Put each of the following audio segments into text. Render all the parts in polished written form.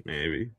maybe.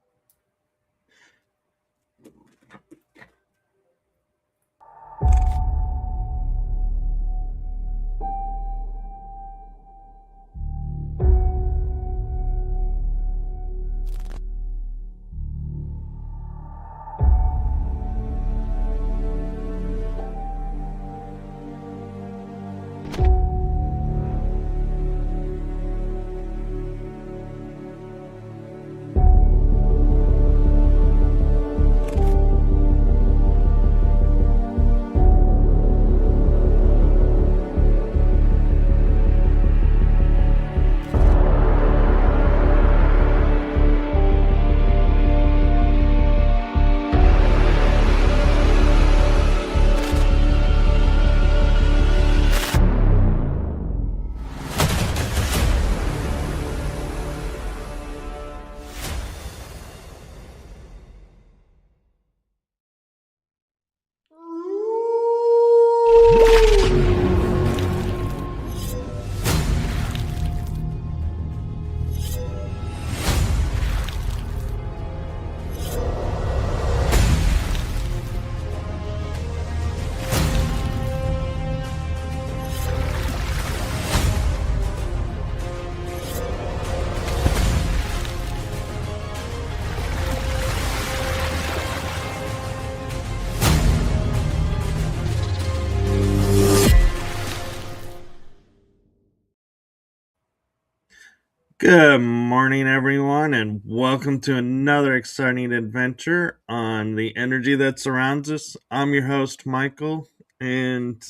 Good morning, everyone, and welcome to another exciting adventure on the energy that surrounds us. I'm your host, Michael, and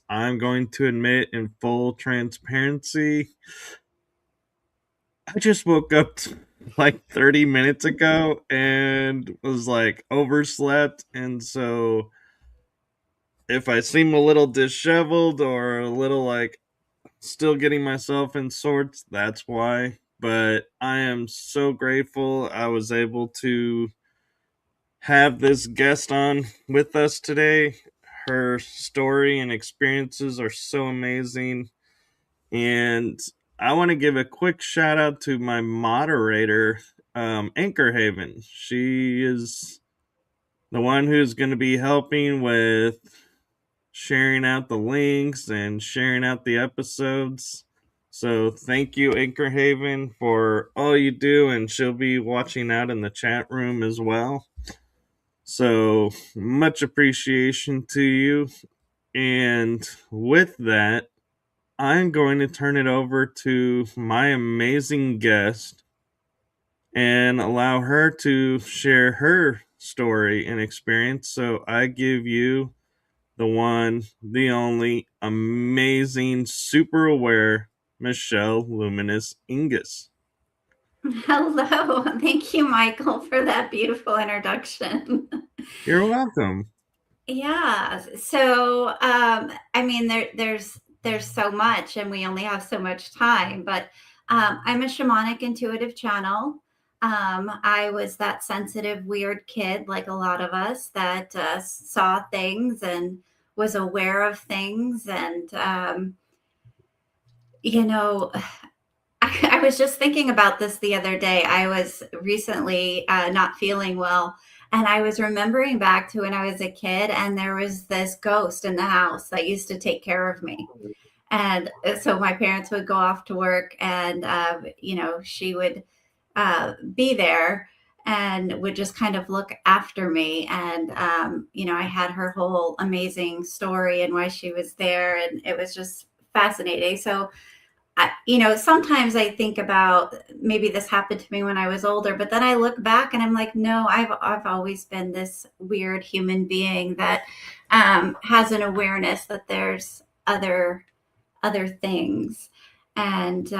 I'm going to admit in full transparency, I just woke up like 30 minutes ago and was like overslept, and so if I seem a little disheveled or a little like still getting myself in sorts, that's why. But I am so grateful I was able to have this guest on with us today. Her story and experiences are so amazing. And I want to give a quick shout out to my moderator, Anchor Haven. She is the one who's going to be helping with sharing out the links and sharing out the episodes. So thank you, Anchor Haven, for all you do, and she'll be watching out in the chat room as well. So much appreciation to you. And with that, I'm going to turn it over to my amazing guest and allow her to share her story and experience. So I give you the one, the only, amazing, super aware Michele LuminousIgnus. Hello. Thank you, Michael, for that beautiful introduction. You're welcome. Yeah. So, I mean, there's so much, and we only have so much time. But I'm a shamanic intuitive channel. I was that sensitive, weird kid, like a lot of us, that saw things and was aware of things, and you know, I was just thinking about this the other day. I was recently not feeling well, and I was remembering back to when I was a kid, and there was this ghost in the house that used to take care of me. And so my parents would go off to work, and she would be there and would just kind of look after me. And I had her whole amazing story and why she was there, and it was just fascinating. So sometimes I think about maybe this happened to me when I was older, but then I look back and I'm like, no, I've always been this weird human being that has an awareness that there's other things. And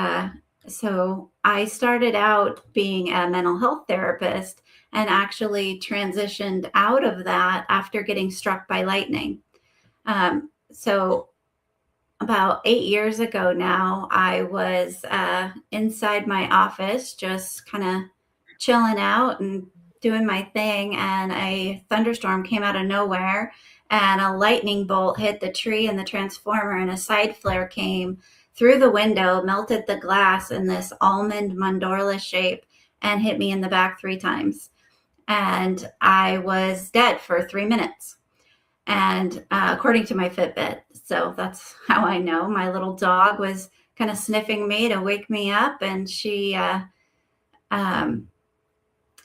so I started out being a mental health therapist and actually transitioned out of that after getting struck by lightning. So about 8 years ago now, I was inside my office, just kind of chilling out and doing my thing. And a thunderstorm came out of nowhere, and a lightning bolt hit the tree and the transformer, and a side flare came through the window, melted the glass in this almond mandorla shape, and hit me in the back 3 times. And I was dead for 3 minutes. And according to my Fitbit, so that's how I know. My little dog was kind of sniffing me to wake me up, and she, um,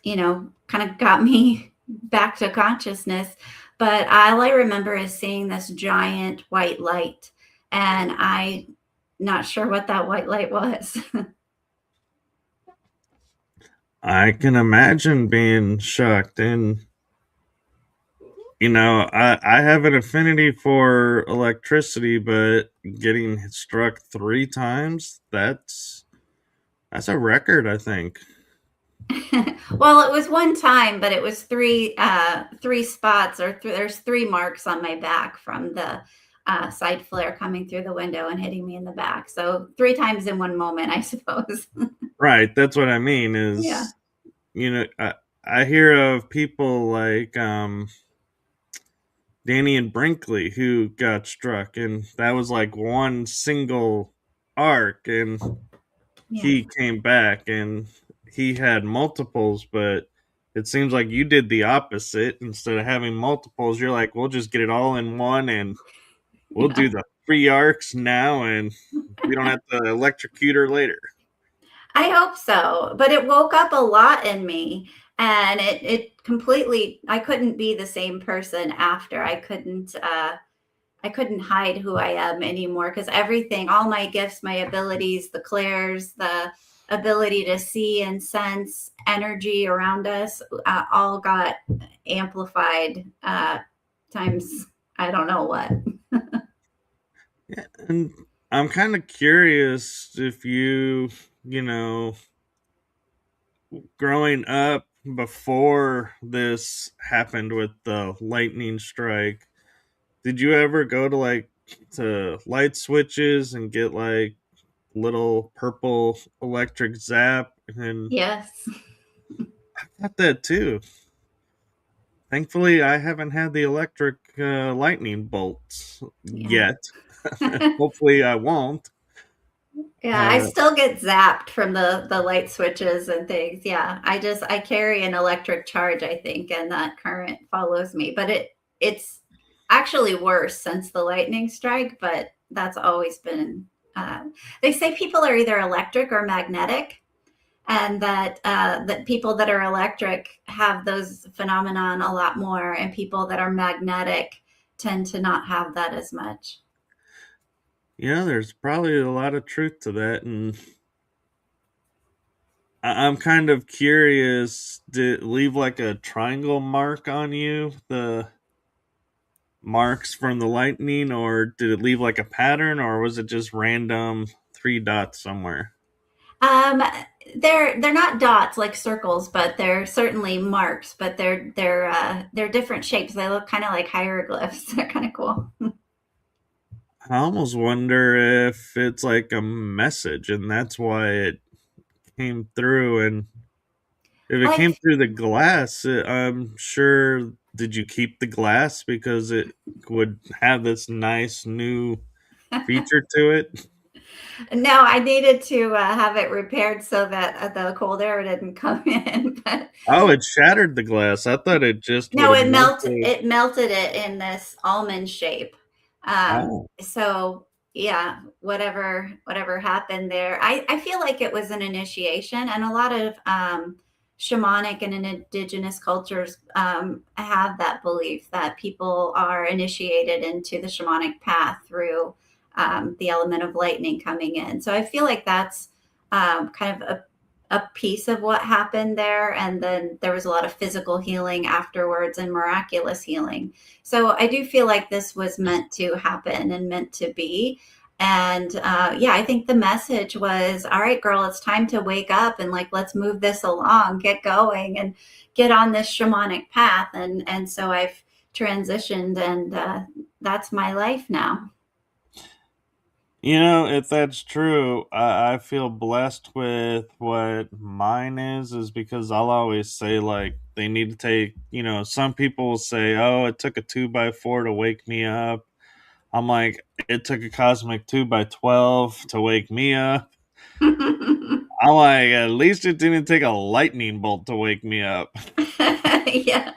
kind of got me back to consciousness. But all I remember is seeing this giant white light, and I'm not sure what that white light was. I can imagine being shocked. And I have an affinity for electricity, but getting struck 3 times, that's a record, I think. Well, it was one time, but it was three spots, or there's 3 marks on my back from the side flare coming through the window and hitting me in the back. So 3 times in one moment, I suppose. Right, that's what I mean Yeah. is, I hear of people like Danny and Brinkley who got struck, and that was like one single arc, and Yeah. he came back and he had multiples, but it seems like you did the opposite. Instead of having multiples, you're like, we'll just get it all in one, and we'll Yeah. do the 3 arcs now, and we don't have to electrocute her later. I hope so. But it woke up a lot in me, and it completely, I couldn't be the same person after. I couldn't hide who I am anymore, because everything, all my gifts, my abilities, the clairs, the ability to see and sense energy around us, all got amplified times I don't know what. Yeah, and I'm kind of curious if you know, growing up before this happened with the lightning strike, did you ever go to to light switches and get like little purple electric zap? And Yes. I got that too. Thankfully, I haven't had the electric lightning bolts Yeah. yet. Hopefully, I won't. Yeah, I Uh, still get zapped from the light switches and things. Yeah, I carry an electric charge, I think, and that current follows me. But it's actually worse since the lightning strike. But that's always been. They say people are either electric or magnetic, and that people that are electric have those phenomenon a lot more, and people that are magnetic tend to not have that as much. there's probably a lot of truth to that, and I'm kind of curious. Did it leave like a triangle mark on you, the marks from the lightning, or did it leave like a pattern, or was it just random 3 dots somewhere? Um, they're not dots like circles, but they're certainly marks. But they're different shapes. They look kind of like hieroglyphs. They're kind of cool. I almost wonder if it's like a message and that's why it came through. And if it came Like through the glass, I'm sure. Did you keep the glass because it would have this nice new feature to it? no, I needed to have it repaired so that the cold air didn't come in. But Oh, it shattered the glass. I thought it just would no, have melted. it melted it in this almond shape. Oh, So yeah, whatever happened there, I feel like it was an initiation, and a lot of shamanic and indigenous cultures have that belief that people are initiated into the shamanic path through the element of lightning coming in. So I feel like that's kind of a piece of what happened there. And then there was a lot of physical healing afterwards and miraculous healing. So I do feel like this was meant to happen and meant to be. And yeah, I think the message was, all right, girl, it's time to wake up, and like, let's move this along, get going, and get on this shamanic path. And so I've transitioned, and that's my life now. if that's true, I feel blessed with what mine is because I'll always say, like, they need to take, some people will say, oh, it took a 2x4 to wake me up. I'm like, it took a cosmic 2x12 to wake me up. I'm like, at least it didn't take a lightning bolt to wake me up. Yeah.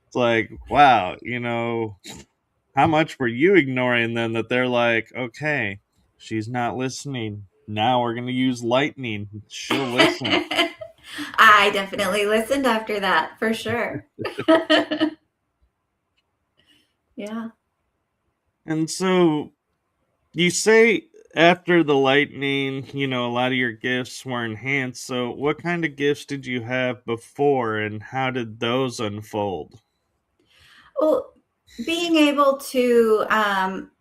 It's like, wow, how much were you ignoring them that they're like, okay, she's not listening. Now we're going to use lightning. She'll listen. I definitely listened after that, for sure. Yeah. And so you say after the lightning, a lot of your gifts were enhanced. So what kind of gifts did you have before and how did those unfold? Well, being able to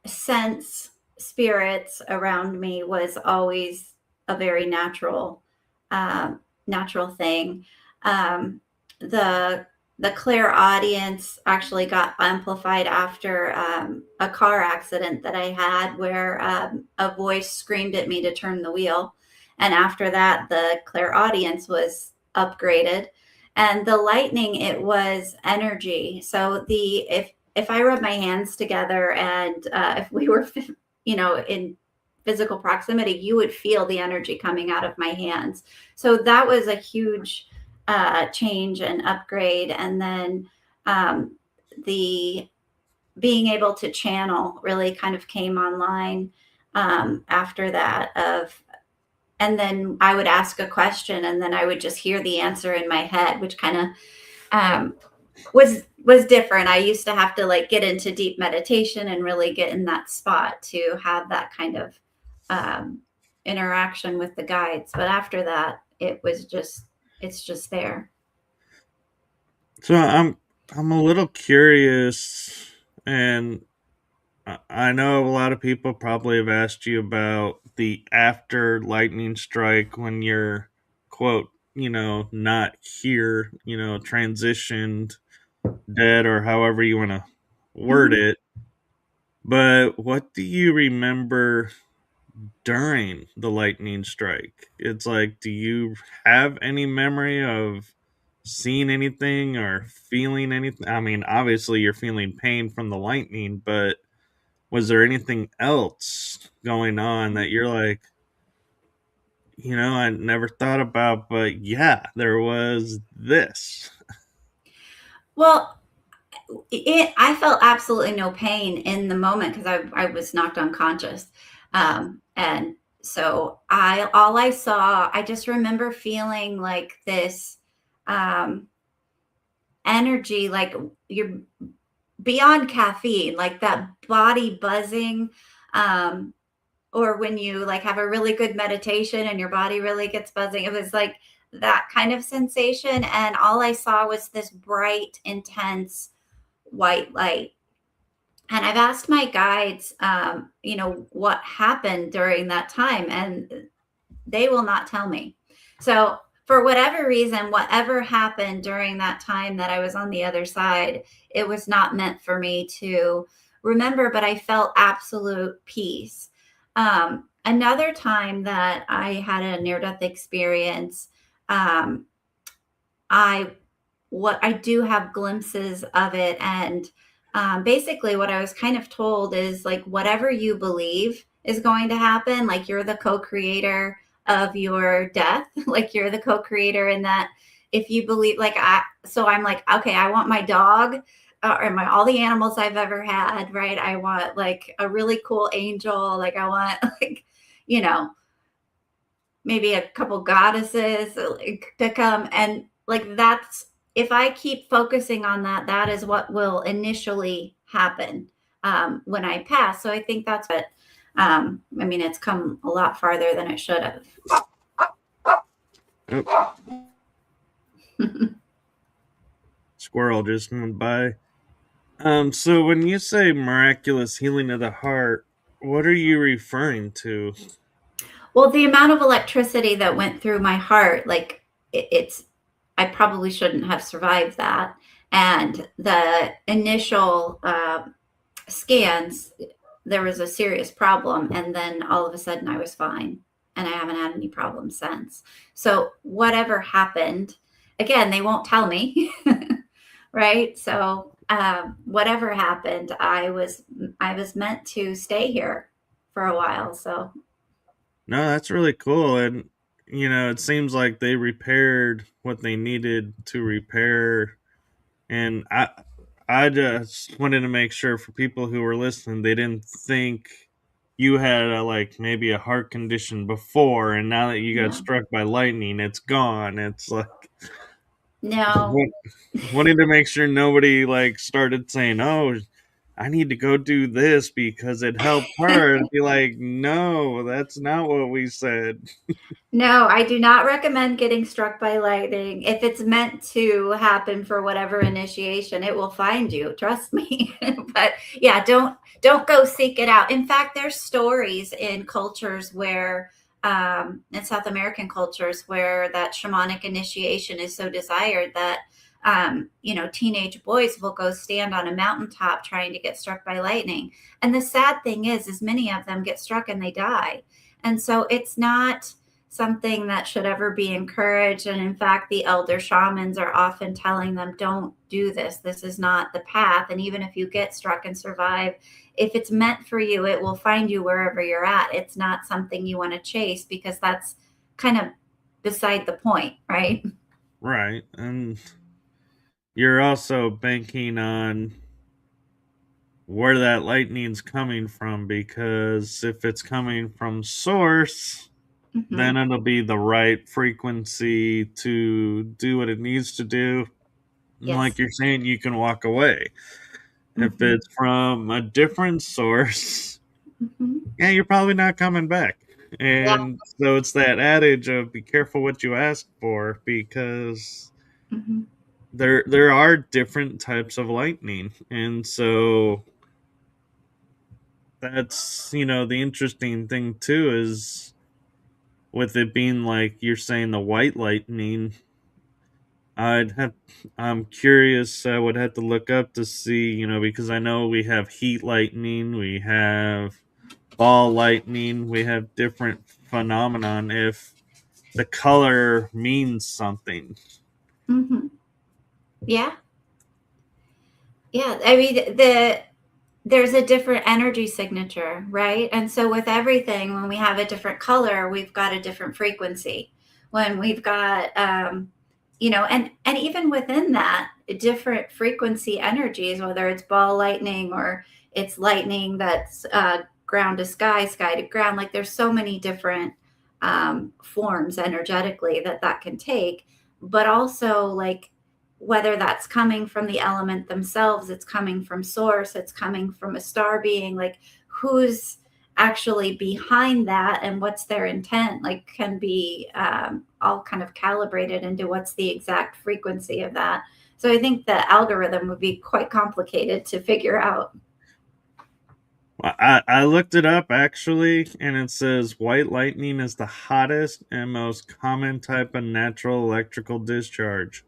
sense spirits around me was always a very natural thing. Um, the the clairaudience actually got amplified after a car accident that I had, where a voice screamed at me to turn the wheel, and after that, the clairaudience was upgraded. And the lightning, it was energy. So the if I rub my hands together and if we were in physical proximity, you would feel the energy coming out of my hands. So that was a huge change and upgrade. And then the being able to channel really kind of came online after that. And then I would ask a question, and then I would just hear the answer in my head, which kind of um, was different. I used to have to like get into deep meditation and really get in that spot to have that kind of um, interaction with the guides. But after that, it's just there. So I'm a little curious, and I know a lot of people probably have asked you about the after lightning strike when you're, quote, not here, transitioned, dead, or however you want to word Mhm. it. But what do you remember during the lightning strike? It's like, do you have any memory of seeing anything or feeling anything? I mean, obviously you're feeling pain from the lightning, but was there anything else going on that you're like, I never thought about, but yeah, there was this. Well, I felt absolutely no pain in the moment because I was knocked unconscious. And so all I saw, I just remember feeling like this um, energy, like you're beyond caffeine, like that body buzzing. Um, or when you like have a really good meditation and your body really gets buzzing. It was like that kind of sensation. And all I saw was this bright, intense white light. And I've asked my guides, what happened during that time, and they will not tell me. So, for whatever reason, whatever happened during that time that I was on the other side, it was not meant for me to remember, but I felt absolute peace. Another time that I had a near death experience, um, I what I do have glimpses of it, and basically what I was kind of told is like whatever you believe is going to happen, like you're the co-creator of your death, like you're the co-creator in that. If you believe, I'm like, okay, I want my dog or my all the animals I've ever had, right? I want like a really cool angel, like I want like you know maybe a couple goddesses like, to come, and like that's if I keep focusing on that, that is what will initially happen when I pass. So I think that's what I mean. It's come a lot farther than it should have. Oh, squirrel just went by. So when you say miraculous healing of the heart, what are you referring to? Well, the amount of electricity that went through my heart, like it's, I probably shouldn't have survived that. And the initial scans, there was a serious problem. And then all of a sudden I was fine. And I haven't had any problems since. So whatever happened, again, they won't tell me. Right. So whatever happened, I was meant to stay here for a while. So No, that's really cool. And it seems like they repaired what they needed to repair. And I just wanted to make sure for people who were listening, they didn't think you had like maybe a heart condition before, and now that you got No. struck by lightning, it's gone. It's like No. wanting to make sure nobody like started saying, "Oh, I need to go do this because it helped her." And be like, "No, that's not what we said." No, I do not recommend getting struck by lightning. If it's meant to happen for whatever initiation, it will find you. Trust me. But yeah, don't go seek it out. In fact, there's stories in cultures where, in South American cultures, where that shamanic initiation is so desired that, teenage boys will go stand on a mountaintop trying to get struck by lightning. And the sad thing is many of them get struck and they die. And so it's not something that should ever be encouraged. And in fact, the elder shamans are often telling them, don't do this. This is not the path. And even if you get struck and survive, if it's meant for you, it will find you wherever you're at. It's not something you want to chase, because that's kind of beside the point, right? Right. And you're also banking on where that lightning's coming from, because if it's coming from source, then Mm-hmm. it'll be the right frequency to do what it needs to do. And like Yes. you're saying, you can walk away. If Mm-hmm. it's from a different source, Mm-hmm. yeah, you're probably not coming back. Yeah. And so it's that adage of be careful what you ask for, because Mm-hmm. there are different types of lightning. And so that's, the interesting thing too is with it being like you're saying the white lightning, I'd have I'm curious. I would have to look up to see, because I know we have heat lightning, we have ball lightning, we have different phenomenon if the color means something. Mm-hmm. Yeah. Yeah. I mean, there's a different energy signature, right? And so with everything, when we have a different color, we've got a different frequency. When we've got, and even within that, different frequency energies, whether it's ball lightning or it's lightning that's ground to sky, sky to ground. Like there's so many different forms energetically that can take, but also like whether that's coming from the element themselves, it's coming from source, it's coming from a star being, like who's actually behind that and what's their intent, like can be all kind of calibrated into what's the exact frequency of that. So I think the algorithm would be quite complicated to figure out. I looked it up actually, and it says white lightning is the hottest and most common type of natural electrical discharge.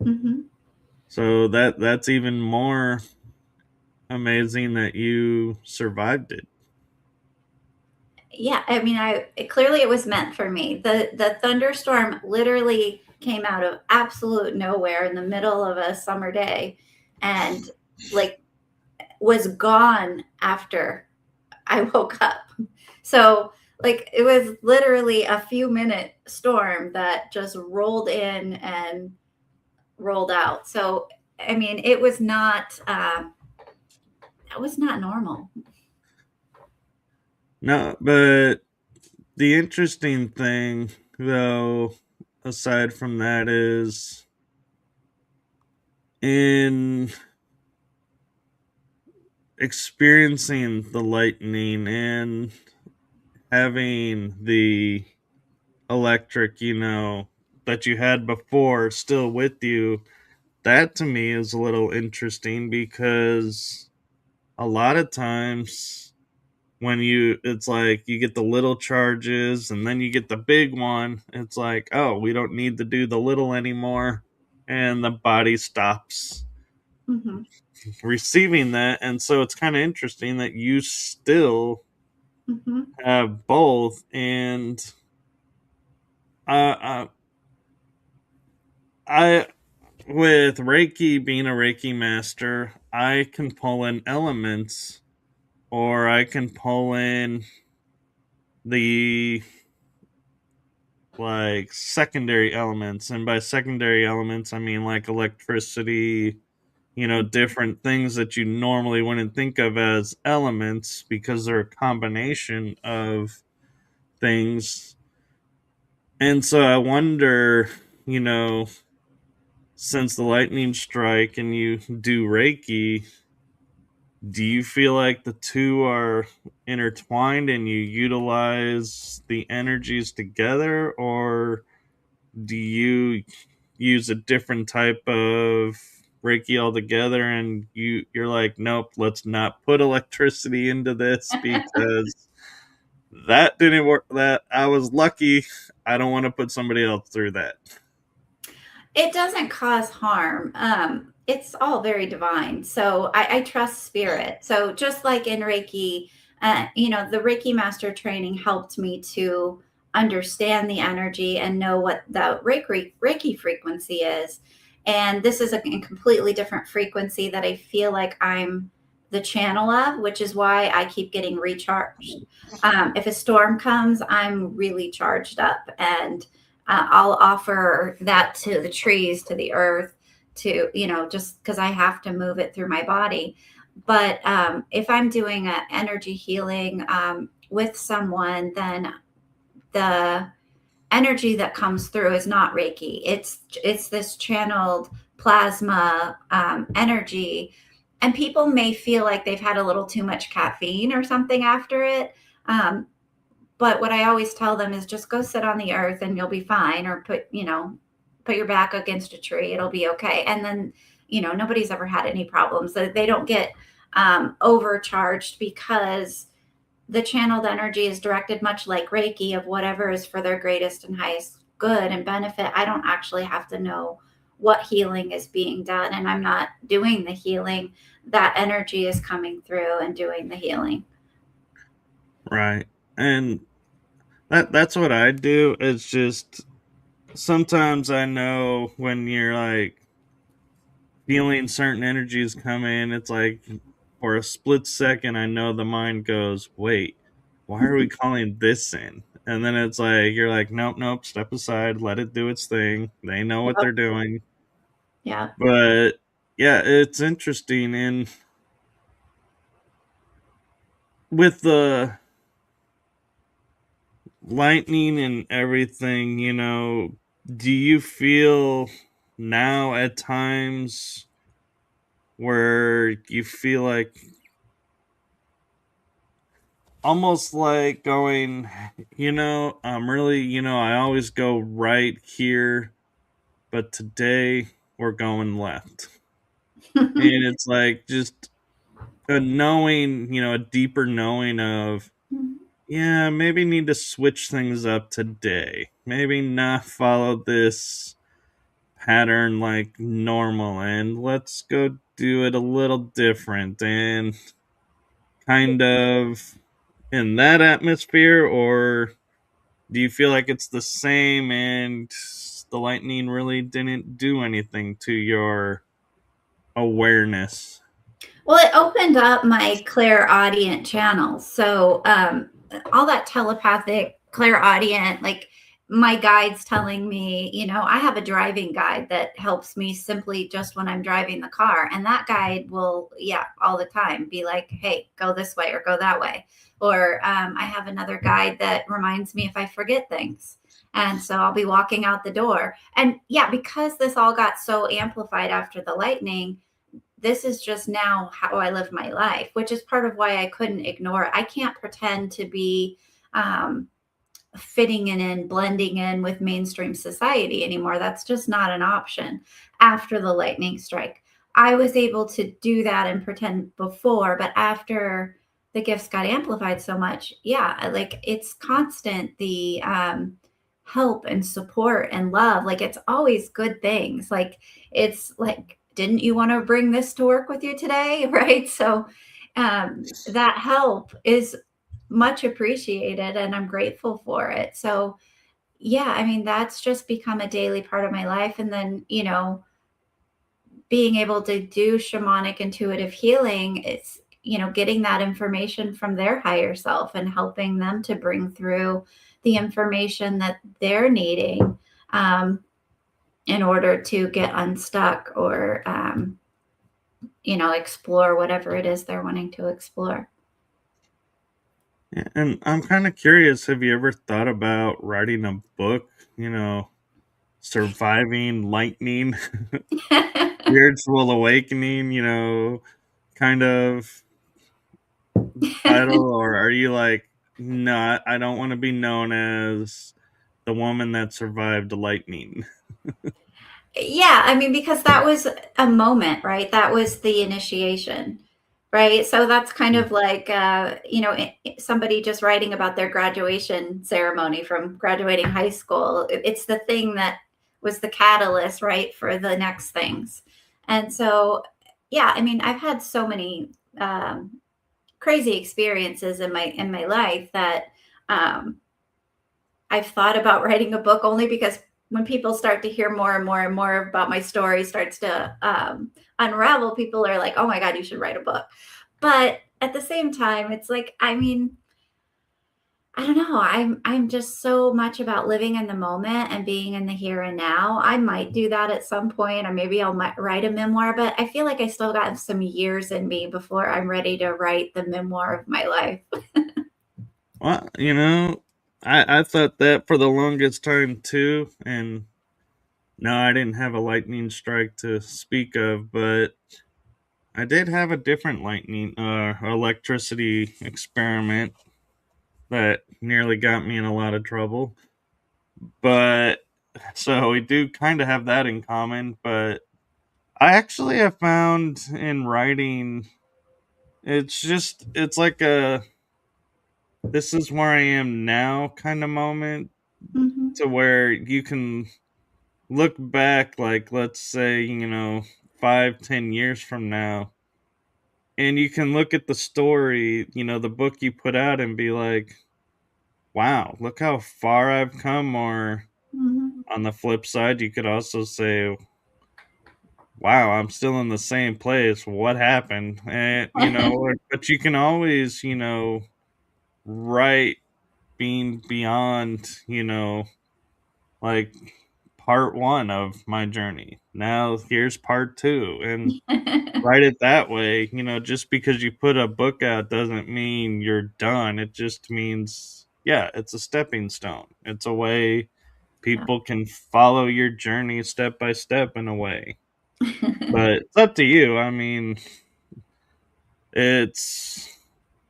Mm-hmm. So that's even more amazing that you survived it. Yeah, I mean, clearly it was meant for me. The thunderstorm literally came out of absolute nowhere in the middle of a summer day, and like was gone after I woke up. So like it was literally a few minute storm that just rolled in and rolled out. So I mean, it was not normal. No, but the interesting thing, though, aside from that, is in experiencing the lightning and having the electric, that you had before still with you. That to me is a little interesting because a lot of times when it's like you get the little charges and then you get the big one, it's like, oh, we don't need to do the little anymore, and the body stops Mm-hmm. receiving that. And so it's kind of interesting that you still Mm-hmm. have both. And uh, I with Reiki, being a Reiki master, I can pull in elements, or I can pull in the like secondary elements, and by secondary elements I mean like electricity, different things that you normally wouldn't think of as elements because they're a combination of things. And so I wonder, you know, since the lightning strike and you do Reiki, do you feel like the two are intertwined and you utilize the energies together, or do you use a different type of Reiki altogether and you're like, nope, let's not put electricity into this because that didn't work, that I was lucky, I don't want to put somebody else through that. It doesn't cause harm. It's all very divine. So I trust spirit. So just like in Reiki, the Reiki Master training helped me to understand the energy and know what the Reiki frequency is. And this is a completely different frequency that I feel like I'm the channel of, which is why I keep getting recharged. If a storm comes, I'm really charged up, and I'll offer that to the trees, to the earth, to, just because I have to move it through my body. But if I'm doing an energy healing with someone, then the energy that comes through is not Reiki. It's this channeled plasma energy, and people may feel like they've had a little too much caffeine or something after it. But what I always tell them is just go sit on the earth and you'll be fine, or put your back against a tree. It'll be okay. And then, nobody's ever had any problems. They don't get overcharged because the channeled energy is directed much like Reiki of whatever is for their greatest and highest good and benefit. I don't actually have to know what healing is being done, and I'm not doing the healing. That energy is coming through and doing the healing. Right. And that's what I do. It's just sometimes I know when you're like feeling certain energies come in, it's like for a split second I know the mind goes, wait, why are we calling this in? And then it's like you're like, nope, nope, step aside, let it do its thing. They know what they're doing. Yeah. But yeah, it's interesting. And with the lightning and everything, do you feel now at times where you feel like almost like going, I'm really, I always go right here, but today we're going left. And it's like just a knowing, a deeper knowing of, yeah, maybe need to switch things up today. Maybe not follow this pattern like normal, and let's go do it a little different and kind of in that atmosphere. Or do you feel like it's the same and the lightning really didn't do anything to your awareness? Well, it opened up my clairaudient channels. So all that telepathic, clairaudient, like my guides telling me, I have a driving guide that helps me simply just when I'm driving the car. And that guide will, all the time be like, hey, go this way or go that way. Or I have another guide that reminds me if I forget things. And so I'll be walking out the door. And because this all got so amplified after the lightning, this is just now how I live my life, which is part of why I couldn't ignore it. I can't pretend to be fitting in, blending in with mainstream society anymore. That's just not an option after the lightning strike. I was able to do that and pretend before, but after the gifts got amplified so much, like it's constant, the help and support and love. Like it's always good things. Like it's like, didn't you want to bring this to work with you today? Right. So that help is much appreciated and I'm grateful for it. So, I mean, that's just become a daily part of my life. And then, being able to do shamanic intuitive healing, it's, getting that information from their higher self and helping them to bring through the information that they're needing in order to get unstuck or, explore whatever it is they're wanting to explore. And I'm kind of curious, have you ever thought about writing a book, surviving lightning, spiritual awakening, kind of title? Or are you like, no, I don't want to be known as the woman that survived the lightning? Yeah, I mean, because that was a moment, right? That was the initiation, right? So that's kind of like, somebody just writing about their graduation ceremony from graduating high school. It's the thing that was the catalyst, right, for the next things. And so, yeah, I mean, I've had so many crazy experiences in my life that um, I've thought about writing a book only because when people start to hear more and more and more about my story starts to unravel, people are like, "Oh my God, you should write a book." But at the same time, it's like, I mean, I don't know. I'm just so much about living in the moment and being in the here and now. I might do that at some point, or maybe I'll write a memoir. But I feel like I still got some years in me before I'm ready to write the memoir of my life. Well, I thought that for the longest time too. And no, I didn't have a lightning strike to speak of, but I did have a different lightning electricity experiment that nearly got me in a lot of trouble. But so we do kind of have that in common. But I actually have found in writing, it's like a this is where I am now kind of moment, Hmm. to where you can look back, like, let's say, 5-10 years from now, and you can look at the story, the book you put out, and be like, wow, look how far I've come. Or Hmm. on the flip side, you could also say, wow, I'm still in the same place. What happened? And, but you can always, write being beyond, like part one of my journey. Now here's part two. And write it that way. Just because you put a book out doesn't mean you're done. It just means, yeah, it's a stepping stone. It's a way Yeah. people can follow your journey step by step in a way. But it's up to you. I mean, it's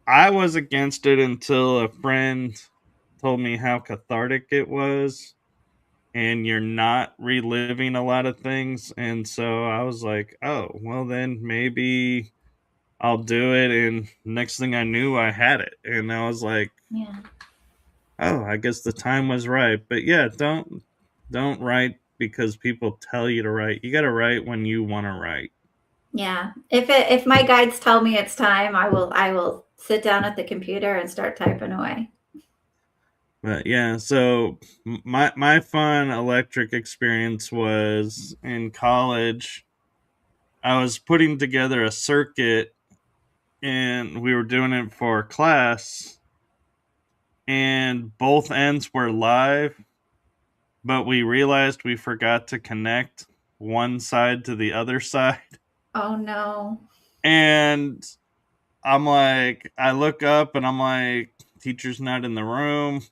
I was against it until a friend told me how cathartic it was, and you're not reliving a lot of things. And so I was like, oh, well, then maybe I'll do it. And next thing I knew, I had it. And I was like, Yeah. oh, I guess the time was right. But yeah, don't write because people tell you to write. You got to write when you want to write. Yeah. If my guides tell me it's time, I will sit down at the computer and start typing away. But yeah, so my fun electric experience was in college. I was putting together a circuit, and we were doing it for class, and both ends were live, but we realized we forgot to connect one side to the other side. Oh no. And I'm like, I look up and I'm like, teacher's not in the room.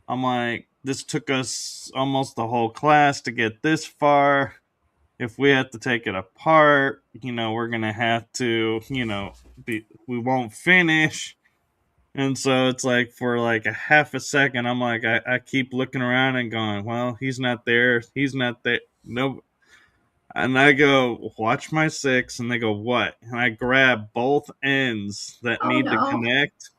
I'm like, this took us almost the whole class to get this far. If we have to take it apart, we're gonna have to, we won't finish. And so it's like, for like a half a second, I'm like, I keep looking around and going, well, he's not there. He's not there. No. And I go, watch my six. And they go, what? And I grab both ends that Oh need to no. connect.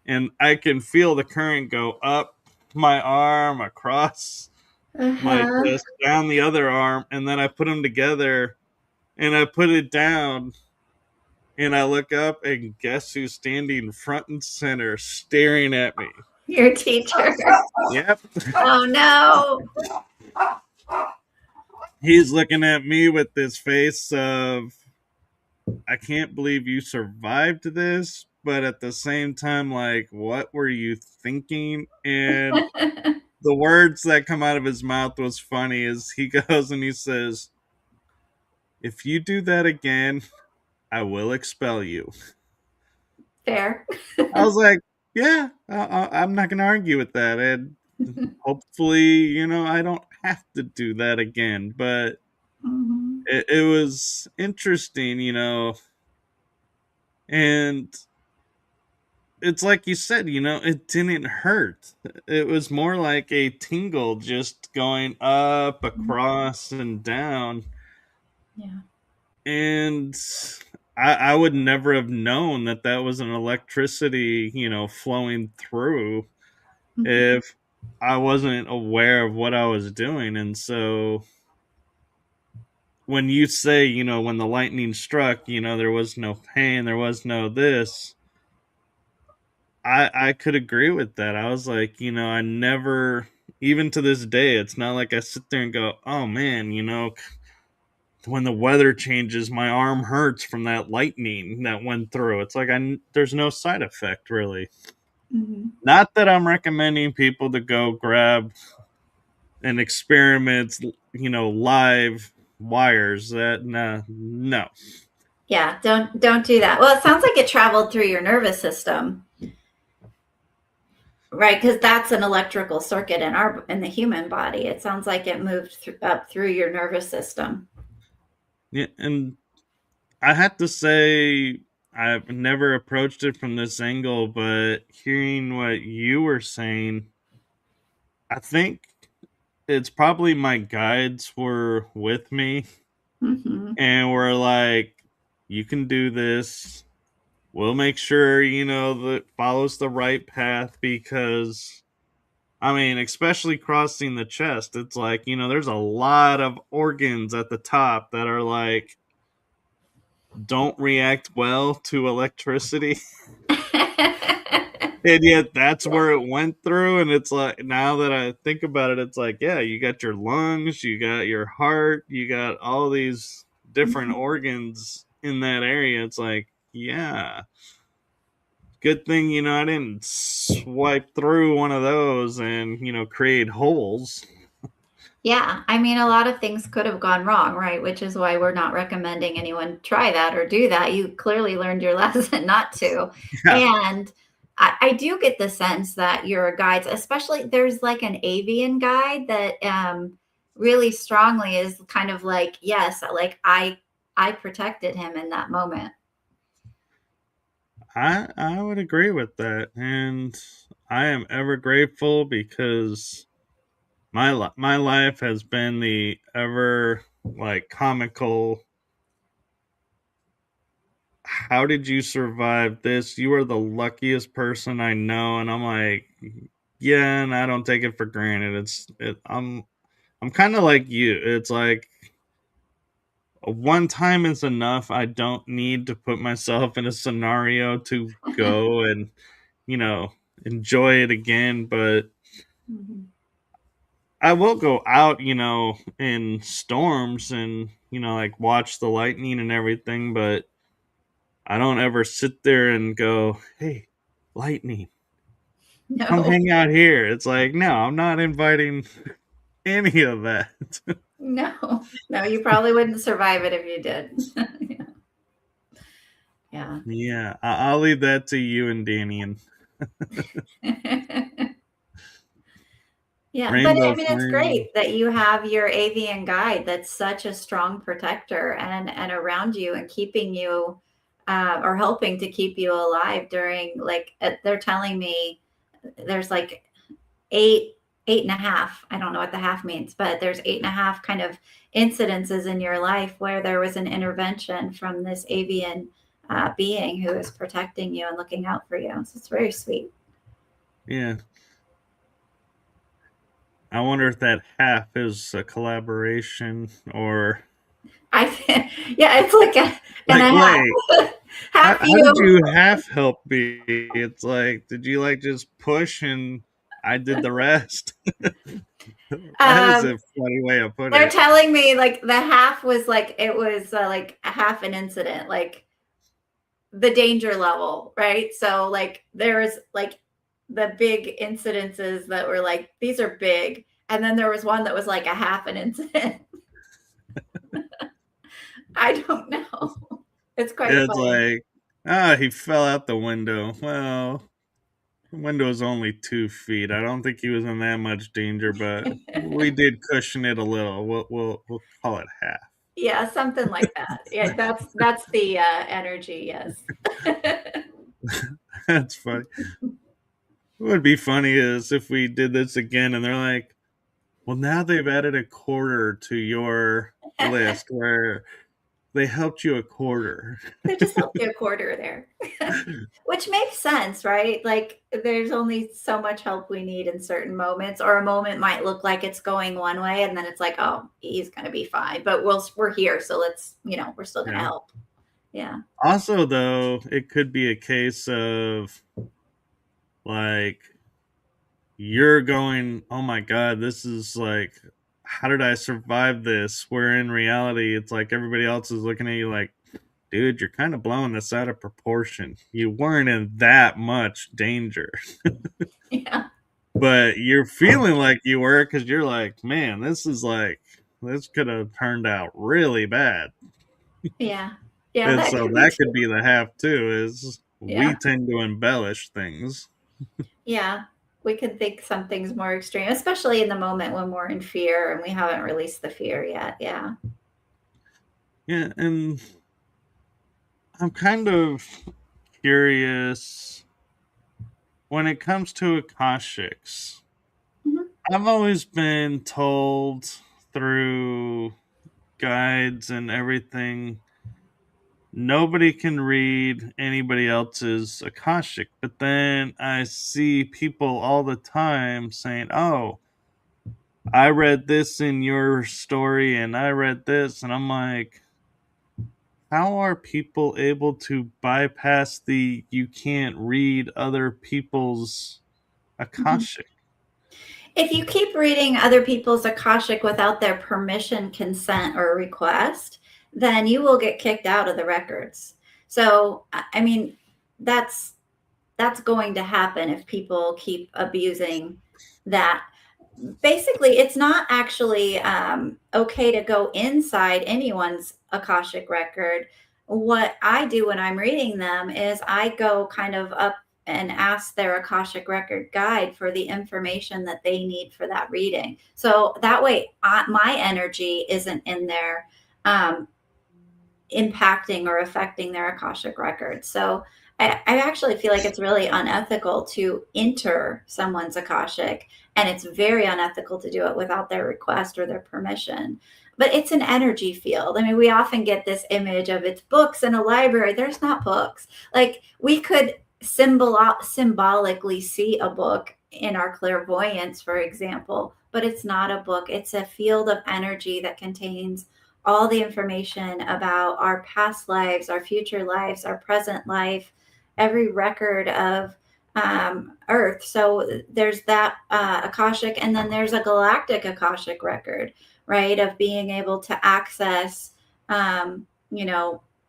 And I can feel the current go up my arm, across my Uh-huh. chest, down the other arm. And then I put them together and I put it down. And I look up, and guess who's standing front and center staring at me? Your teacher. Yep. Oh no. He's looking at me with this face of, I can't believe you survived this, but at the same time, like, what were you thinking? And the words that come out of his mouth was funny as he goes and he says, if you do that again, I will expel you. Fair. I was like, yeah, I'm not going to argue with that. And hopefully, I don't have to do that again. But Mhm. it was interesting, and it's like you said, it didn't hurt. It was more like a tingle just going up, across, and down. Yeah. And I would never have known that that was an electricity, flowing through Mhm. if I wasn't aware of what I was doing. And so when you say, when the lightning struck, there was no pain, there was no this, I could agree with that. I was like, I never, even to this day, it's not like I sit there and go, oh man, when the weather changes, my arm hurts from that lightning that went through. It's like there's no side effect really. Mhm. Not that I'm recommending people to go grab and experiment, live wires. That no. Yeah, don't do that. Well, it sounds like it traveled through your nervous system, right? Because that's an electrical circuit in the human body. It sounds like it moved up through your nervous system. Yeah, and I have to say I've never approached it from this angle, but hearing what you were saying, I think it's probably my guides were with me Hmm. and were like, you can do this. We'll make sure, that follows the right path because, I mean, especially crossing the chest, it's like, there's a lot of organs at the top that are like, don't react well to electricity. And yet that's where it went through. And it's like, now that I think about it, it's like, yeah, you got your lungs, you got your heart, you got all these different organs in that area. It's like, yeah, good thing, I didn't swipe through one of those and, create holes. Yeah, I mean, a lot of things could have gone wrong, right? Which is why we're not recommending anyone try that or do that. You clearly learned your lesson not to. Yeah. And I do get the sense that your guides, especially there's like an avian guide that really strongly is kind of like, yes, like I protected him in that moment. I would agree with that. And I am ever grateful because my life has been the ever like comical, how did you survive this? You are the luckiest person I know. And I'm like, yeah, and I don't take it for granted. I'm kind of like you. It's like one time is enough. I don't need to put myself in a scenario to go and, you know, enjoy it again, but Mhm. I will go out, in storms and, like watch the lightning and everything, but I don't ever sit there and go, hey, lightning, come No, hang out here. It's like, no, I'm not inviting any of that. no, you probably wouldn't survive it if you did. Yeah. Yeah, I'll leave that to you and Danny and Yeah, but I Rainbow mean, it's Friend. great that you have your avian guide that's such a strong protector and around you and keeping you or helping to keep you alive during like they're telling me there's like eight, eight and a half. I don't know what the half means, but there's eight and a half kind of incidences in your life where there was an intervention from this avian being who is protecting you and looking out for you. So it's very sweet. Yeah, I wonder if that half is a collaboration or Yeah, it's like and like, a wait, half, half how did you. you half help me? It's like, did you like just push and I did the rest? That is Um, a funny way of put they're it. telling me like the half was like it was like a half an incident. Like the danger level, right? So like there's like the big incidences that were like, these are big. And then there was one that was like a half an incident. I don't know. It's quite It's funny. like, he fell out the window. Well, the window was only 2 feet. I don't think he was in that much danger, but we did cushion it a little. We'll call it half. Yeah, something like that. Yeah, that's the energy, yes. That's funny. What would be funny is if we did this again and they're like, well, now they've added a quarter to your list where they helped you a quarter. They just helped you a quarter there. Which makes sense, right? Like there's only so much help we need in certain moments, or a moment might look like it's going one way and then it's like, oh, he's gonna be fine. But we're here, so let's, we're still gonna Yeah. help. Yeah. Also, though, it could be a case of like you're going, oh my God, this is like, how did I survive this? Where in reality, it's like everybody else is looking at you like, dude, you're kind of blowing this out of proportion. You weren't in that much danger. Yeah. But you're feeling like you were because you're like, man, this could have turned out really bad. Yeah. Yeah, And that so could be that could true. be the half too, is we Yeah. tend to embellish things. Yeah. We could think something's more extreme, especially in the moment when we're in fear and we haven't released the fear yet. Yeah. Yeah, and I'm kind of curious when it comes to Akashics. Mhm. I've always been told through guides and everything, nobody can read anybody else's Akashic. But then I see people all the time saying, oh, I read this in your story and I read this. And I'm like, how are people able to bypass the you can't read other people's Mhm. Akashic? If you keep reading other people's Akashic without their permission, consent, or request, then you will get kicked out of the records. So, I mean, that's that's going to happen if people keep abusing that. Basically, it's not actually okay to go inside anyone's Akashic record. What I do when I'm reading them is I go kind of up and ask their Akashic record guide for the information that they need for that reading. So that way, my energy isn't in there um, impacting or affecting their Akashic record. So I actually feel like it's really unethical to enter someone's Akashic, and it's very unethical to do it without their request or their permission. But it's an energy field. I mean, we often get this image of it's books in a library. There's not books. Like we could symbolically see a book in our clairvoyance, for example, but it's not a book. It's a field of energy that contains all the information about our past lives, our future lives, our present life, every record of Earth. So there's that Akashic, and then there's a galactic Akashic record, right? Of being able to access,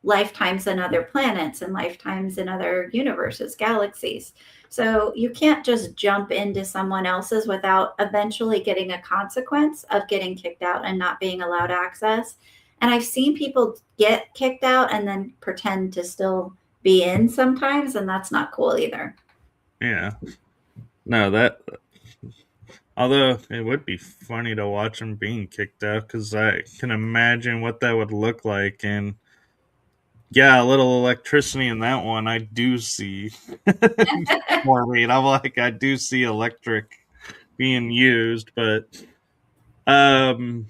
lifetimes in other planets and lifetimes in other universes, galaxies. So you can't just jump into someone else's without eventually getting a consequence of getting kicked out and not being allowed access. And I've seen people get kicked out and then pretend to still be in sometimes, and that's not cool either. Yeah. No, that. Although it would be funny to watch them being kicked out because I can imagine what that would look like. And yeah, a little electricity in that one. I do see more read. I'm like, I do see electric being used, but um,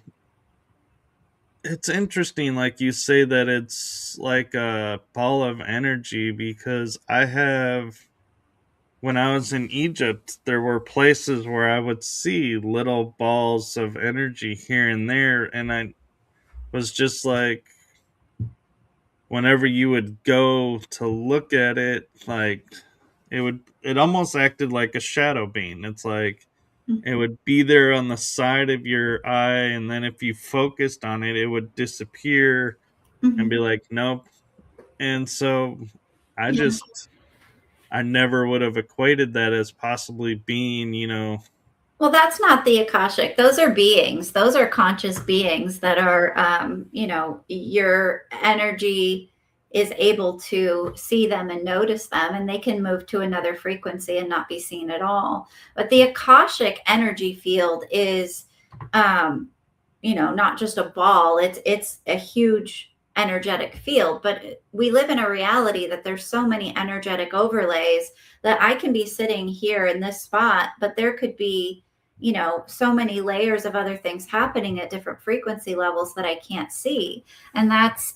it's interesting. Like you say that it's like a ball of energy because I have. When I was in Egypt, there were places where I would see little balls of energy here and there, and I was just like, whenever you would go to look at it, like it almost acted like a shadow beam. It's like it would be there on the side of your eye, and then if you focused on it, it would disappear and be Mhm. like, nope. And so I Yeah. just, I never would have equated that as possibly being, Well, that's not the Akashic. Those are beings. Those are conscious beings that are, your energy is able to see them and notice them, and they can move to another frequency and not be seen at all. But the Akashic energy field is, not just a ball. It's a huge energetic field. But we live in a reality that there's so many energetic overlays that I can be sitting here in this spot, but there could be so many layers of other things happening at different frequency levels that I can't see. And that's,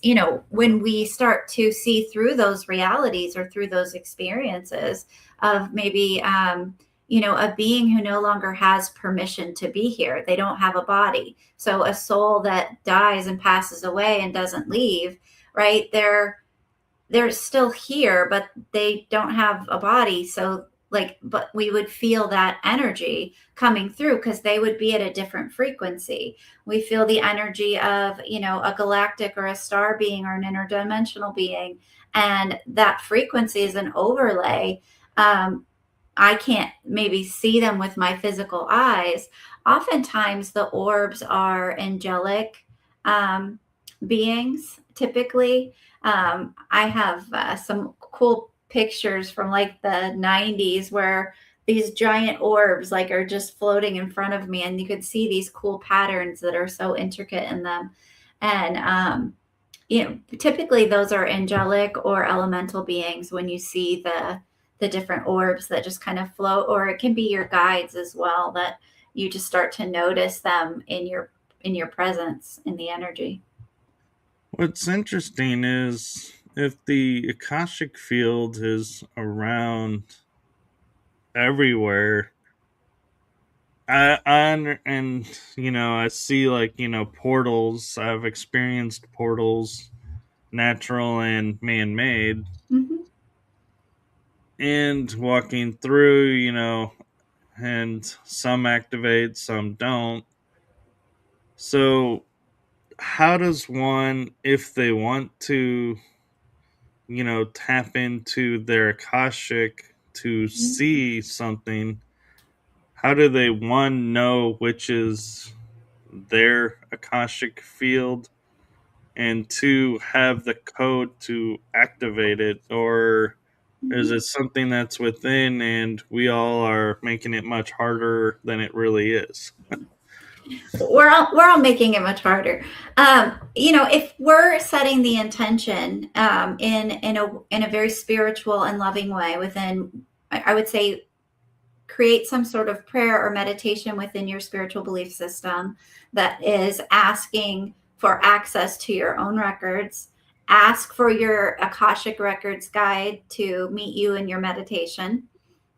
when we start to see through those realities or through those experiences of maybe, a being who no longer has permission to be here. They don't have a body. So a soul that dies and passes away and doesn't leave, right? They're still here, but they don't have a body. So but we would feel that energy coming through because they would be at a different frequency. We feel the energy of, a galactic or a star being or an interdimensional being. And that frequency is an overlay. I can't maybe see them with my physical eyes. Oftentimes, the orbs are angelic beings, typically. I have some cool pictures from like the 90s where these giant orbs are just floating in front of me, and you could see these cool patterns that are so intricate in them. And typically those are angelic or elemental beings when you see the different orbs that just kind of float, or it can be your guides as well, that you just start to notice them in your presence in the energy. What's interesting is if the Akashic field is around everywhere, and I see portals. I've experienced portals, natural and man-made, Mm-hmm. and walking through, and some activate, some don't. So how does one, if they want to, tap into their Akashic to see something, how do they, one, know which is their Akashic field, and two, have the code to activate it? Or is Mm-hmm. it something that's within and we all are making it much harder than it really is? We're all making it much harder. If we're setting the intention in a very spiritual and loving way within, I would say, create some sort of prayer or meditation within your spiritual belief system that is asking for access to your own records. Ask for your Akashic Records guide to meet you in your meditation.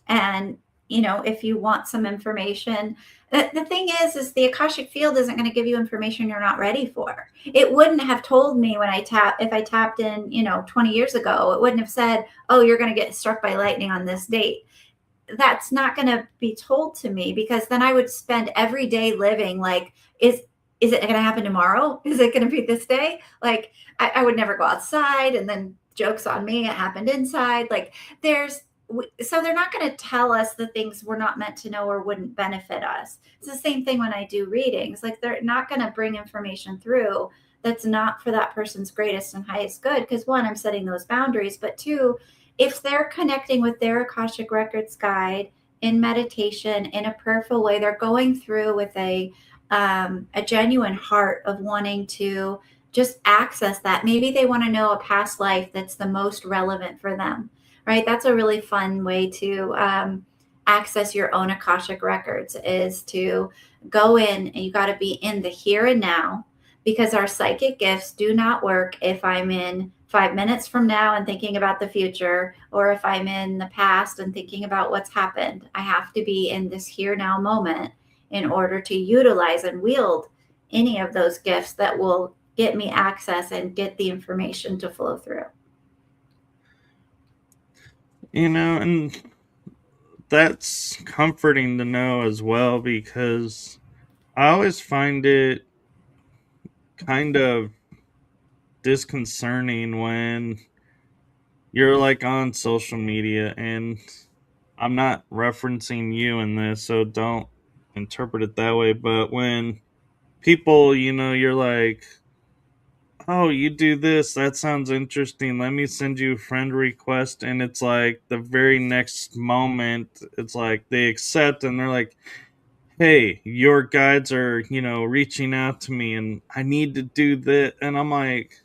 And if you want some information, the thing is the Akashic field isn't going to give you information you're not ready for. It wouldn't have told me when if I tapped in 20 years ago, it wouldn't have said, oh, you're going to get struck by lightning on this date. That's not going to be told to me, because then I would spend every day living like, is it going to happen tomorrow? Is it going to be this day? Like I would never go outside, and then jokes on me, it happened inside. So they're not going to tell us the things we're not meant to know or wouldn't benefit us. It's the same thing when I do readings. Like, they're not going to bring information through that's not for that person's greatest and highest good, because one, I'm setting those boundaries, but two, if they're connecting with their Akashic Records guide in meditation in a prayerful way, they're going through with a genuine heart of wanting to just access that. Maybe they want to know a past life that's the most relevant for them, right? That's a really fun way to access your own Akashic Records, is to go in, and you got to be in the here and now, because our psychic gifts do not work if I'm in 5 minutes from now and thinking about the future, or if I'm in the past and thinking about what's happened. I have to be in this here now moment in order to utilize and wield any of those gifts that will get me access and get the information to flow through. And that's comforting to know as well, because I always find it kind of disconcerting when you're like on social media, and I'm not referencing you in this, so don't interpret it that way. But when people, you're like, oh, you do this, that sounds interesting. Let me send you a friend request. And it's like the very next moment, it's like they accept and they're like, hey, your guides are, reaching out to me and I need to do that. And I'm like,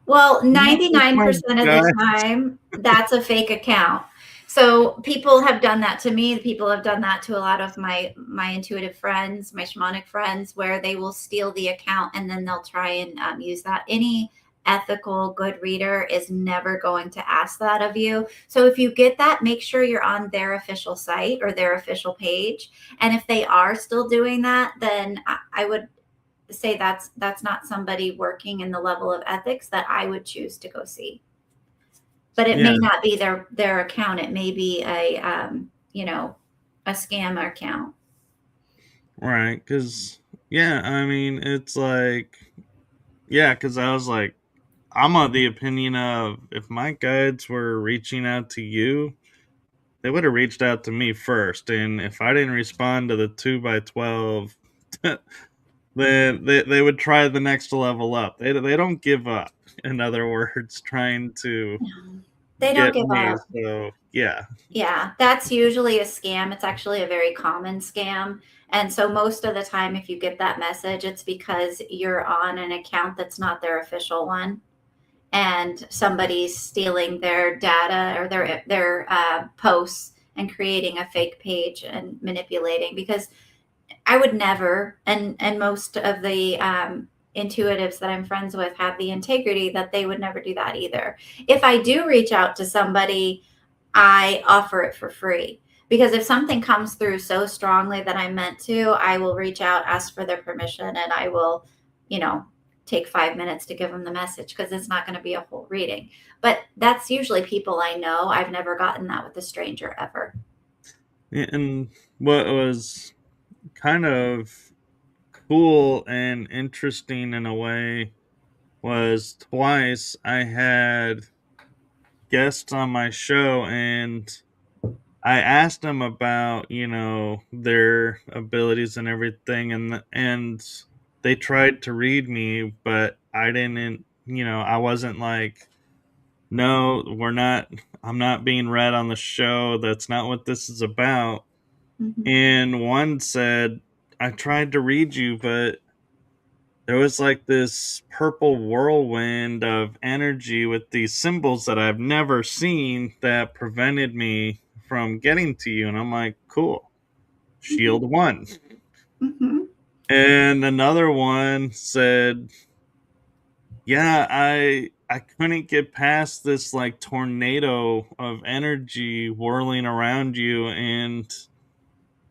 Well, not with my 99% of the guide. time, that's a fake account. So people have done that to me. People have done that to a lot of my intuitive friends, my shamanic friends, where they will steal the account and then they'll try and use that. Any ethical, good reader is never going to ask that of you. So if you get that, make sure you're on their official site or their official page. And if they are still doing that, then I would say that's not somebody working in the level of ethics that I would choose to go see. But it Yeah, may not be their account. It may be a scam account. right. Because, yeah, I mean, it's like, yeah, because I was like, I'm of the opinion of if my guides were reaching out to you, they would have reached out to me first. And if I didn't respond to the 2x12, then they would try the next level up. They don't give up. In other words, trying to They don't get give me. up. So yeah, Yeah, that's usually a scam. It's actually a very common scam. And so most of the time, if you get that message, it's because you're on an account that's not their official one, and somebody's stealing their data or their posts and creating a fake page and manipulating. Because I would never, and most of the intuitives that I'm friends with have the integrity that they would never do that either. If I do reach out to somebody, I offer it for free. Because if something comes through so strongly that I'm meant to, I will reach out, ask for their permission, and I will, you know, take 5 minutes to give them the message, because it's not going to be a whole reading. But that's usually people I know. I've never gotten that with a stranger ever. and what was kind of cool and interesting in a way was twice I had guests on my show, and I asked them about, their abilities and everything, and they tried to read me, but I didn't, I wasn't like, no, I'm not being read on the show. That's not what this is about. Mm-hmm. And one said, I tried to read you, but there was like this purple whirlwind of energy with these symbols that I've never seen that prevented me from getting to you. And I'm like, cool, Mm-hmm. shield one. Mm-hmm. And another one said, yeah, I couldn't get past this like tornado of energy whirling around you, and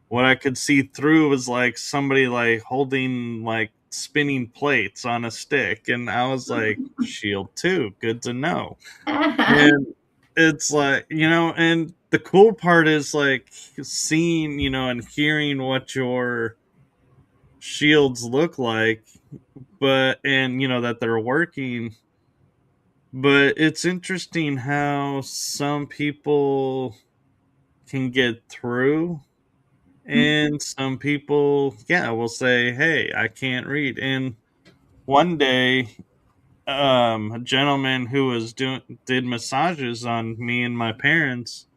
what I could see through was like somebody like holding like spinning plates on a stick, and I was like, shield 2, good to know. And it's like, and the cool part is like seeing, and hearing what your shields look like, but and that they're working. But it's interesting how some people can get through, and some people, yeah, will say, hey, I can't read. And one day, a gentleman who was did massages on me and my parents,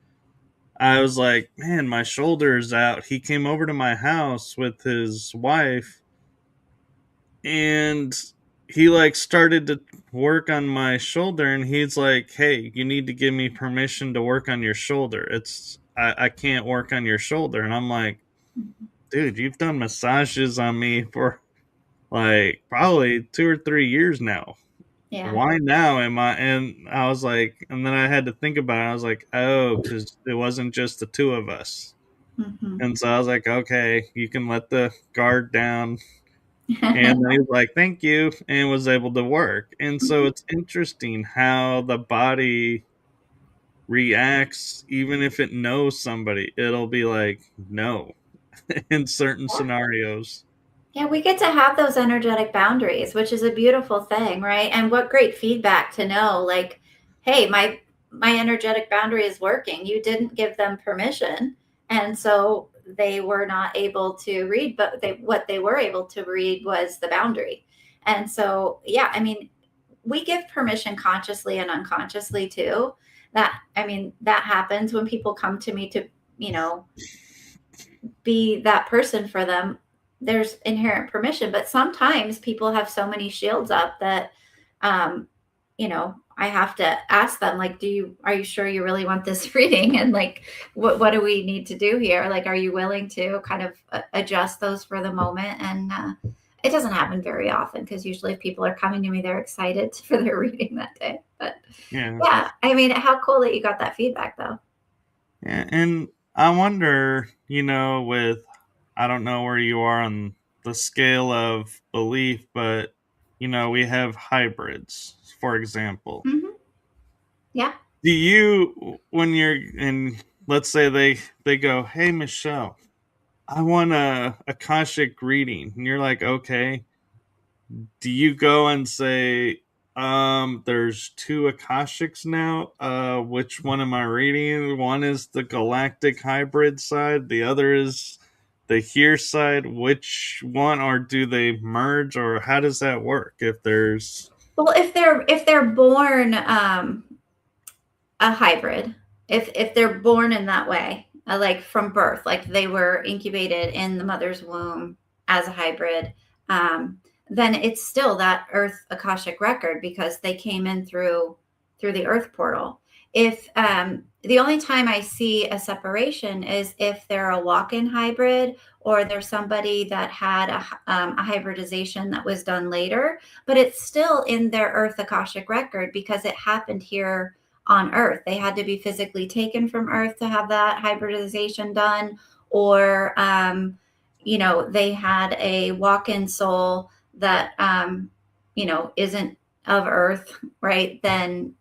I was like, man, my shoulder is out. He came over to my house with his wife, and he like started to work on my shoulder, and he's like, hey, you need to give me permission to work on your shoulder. I can't work on your shoulder. And I'm like, dude, you've done massages on me for like probably 2 or 3 years now. Yeah. Why now am I? And I was like, and then I had to think about it. I was like, oh, because it wasn't just the two of us. Mm-hmm. And so I was like, okay, you can let the guard down. And then he was like, thank you, and was able to work. And so it's interesting how the body reacts, even if it knows somebody, it'll be like, no, in certain scenarios. Yeah, we get to have those energetic boundaries, which is a beautiful thing, right? And what great feedback to know, like, hey, my energetic boundary is working. You didn't give them permission. And so they were not able to read, but what they were able to read was the boundary. And so, yeah, I mean, we give permission consciously and unconsciously too. That happens when people come to me to, be that person for them. There's inherent permission, but sometimes people have so many shields up that, um, I have to ask them, like, are you sure you really want this reading? And like, what do we need to do here? Like, are you willing to kind of adjust those for the moment? And it doesn't happen very often, because usually if people are coming to me, they're excited for their reading that day. But Yeah. yeah, I mean, how cool that you got that feedback though. Yeah, and I wonder, with, I don't know where you are on the scale of belief, but we have hybrids, for example. Mm-hmm. Yeah. Do you, when you're in, let's say they go, "Hey, Michelle, I want a Akashic reading," and you're like, "Okay." Do you go and say, there's two Akashics now? Which one am I reading? One is the galactic hybrid side, the other is the here side. Which one, or do they merge, or how does that work if there's... Well, if they're born a hybrid, if they're born in that way, like from birth, like they were incubated in the mother's womb as a hybrid, um, then it's still that Earth Akashic record, because they came in through the Earth portal. If The only time I see a separation is if they're a walk-in hybrid, or there's somebody that had a hybridization that was done later, but it's still in their Earth Akashic record because it happened here on Earth. They had to be physically taken from Earth to have that hybridization done, or they had a walk-in soul that isn't of Earth, right? Then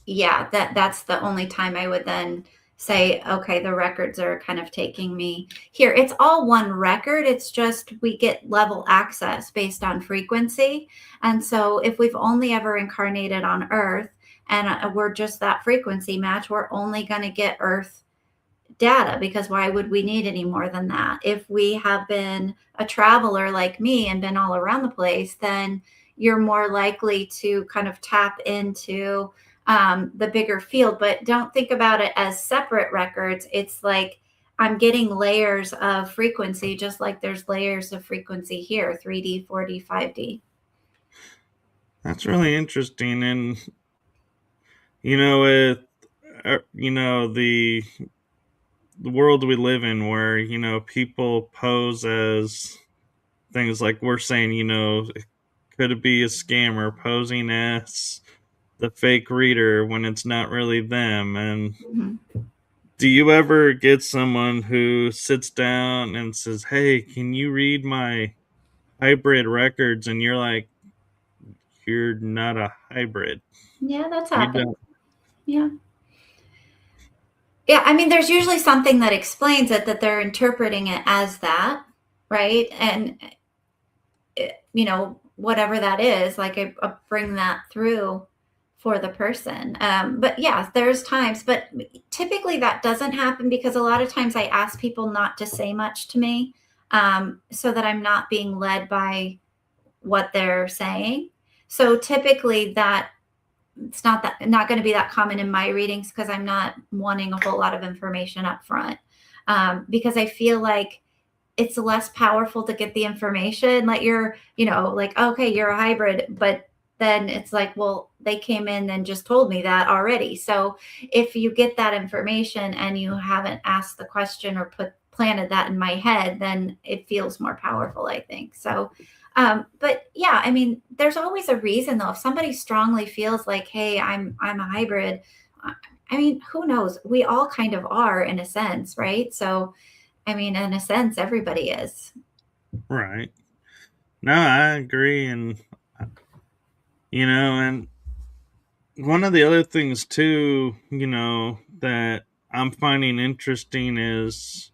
yeah, that's the only time I would then say, okay, the records are kind of taking me here. It's all one record. It's just we get level access based on frequency. And so if we've only ever incarnated on Earth, and we're just that frequency match, we're only going to get Earth data, because why would we need any more than that? If we have been a traveler like me and been all around the place, then you're more likely to kind of tap into the bigger field. But don't think about it as separate records. It's like I'm getting layers of frequency, just like there's layers of frequency here, 3D, 4D, 5D. That's really interesting. And with the world we live in, where people pose as things, like we're saying, could it be a scammer posing as the fake reader when it's not really them? And Mm-hmm. do you ever get someone who sits down and says, "Hey, can you read my hybrid records?" And you're like, "You're not a hybrid. Yeah, that's You happened. don't." Yeah. Yeah, I mean, there's usually something that explains it, that they're interpreting it as that, right? And whatever that is, like I bring that through for the person. But yeah, there's times, but typically that doesn't happen, because a lot of times I ask people not to say much to me, so that I'm not being led by what they're saying. So typically that it's not going to be that common in my readings, because I'm not wanting a whole lot of information up front, because I feel like it's less powerful to get the information. Like you're, like, okay, you're a hybrid, but then it's like, well, they came in and just told me that already. So if you get that information and you haven't asked the question or planted that in my head, then it feels more powerful, I think. So but yeah, I mean, there's always a reason though. If somebody strongly feels like, hey, I'm a hybrid, I mean, who knows? We all kind of are, in a sense, right? So I mean, in a sense, everybody is. Right. No, I agree. And and one of the other things too, that I'm finding interesting is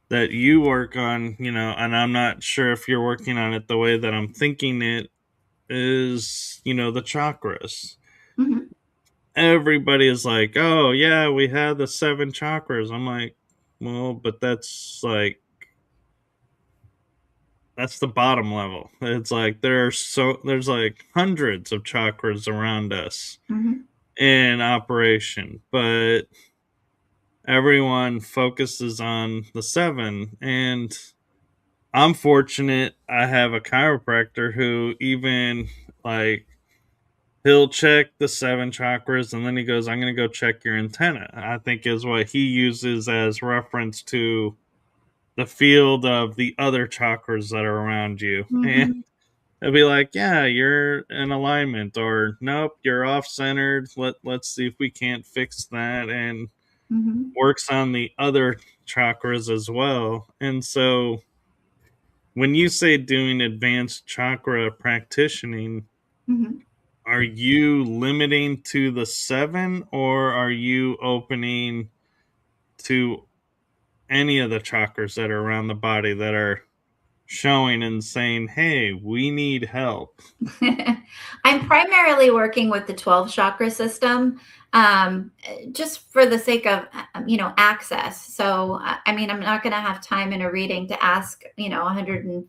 that you work on, and I'm not sure if you're working on it the way that I'm thinking it is, the chakras. Mhm. everybody is like, oh yeah, we have the 7 chakras. I'm like, well, but that's the bottom level. It's like there's like hundreds of chakras around us Mm-hmm. in operation, but everyone focuses on the 7. And I'm fortunate I have a chiropractor who even like he'll check the 7 chakras and then he goes, I'm going to go check your antenna. I think is what he uses as reference to the field of the other chakras that are around you. And Mm-hmm. it'll be like, yeah, you're in alignment, or nope, you're off centered. Let's see if we can't fix that, and Mm-hmm. works on the other chakras as well. And so when you say doing advanced chakra practitioning, Mm-hmm. are you limiting to the 7, or are you opening to any of the chakras that are around the body that are showing and saying, hey, we need help? I'm primarily working with the 12 chakra system, um, just for the sake of access. So I mean, I'm not going to have time in a reading to ask 100 and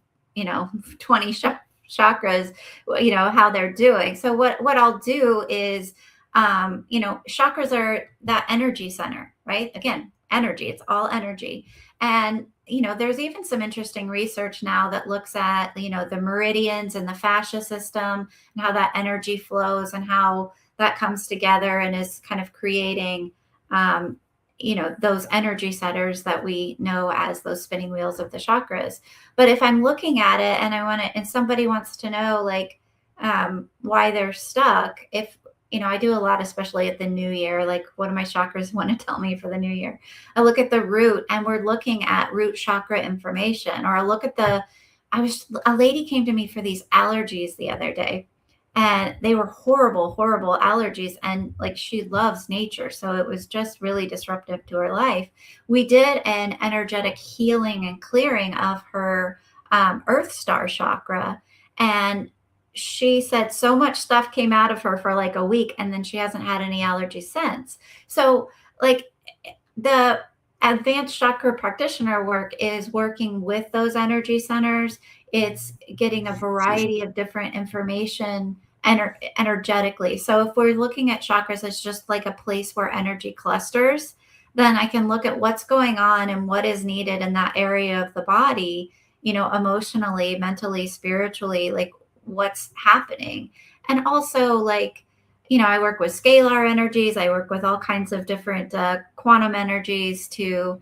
20 chakras, how they're doing. So what I'll do is, chakras are that energy center, right? Again, energy. It's all energy. And there's even some interesting research now that looks at the meridians and the fascia system and how that energy flows and how that comes together and is kind of creating those energy centers that we know as those spinning wheels of the chakras. But if I'm looking at it and and somebody wants to know like why they're stuck, if I do a lot, especially at the new year, like what do my chakras want to tell me for the new year? I look at the root and we're looking at root chakra information, or I look at a lady came to me for these allergies the other day, and they were horrible, horrible allergies. And like she loves nature. So it was just really disruptive to her life. We did an energetic healing and clearing of her Earth Star chakra. And she said so much stuff came out of her for like a week, and then she hasn't had any allergies since. So, like, the advanced chakra practitioner work is working with those energy centers. It's getting a variety of different information energetically. So if we're looking at chakras as just like a place where energy clusters, then I can look at what's going on and what is needed in that area of the body, emotionally, mentally, spiritually, like what's happening. And also, like, I work with scalar energies. I work with all kinds of different quantum energies to,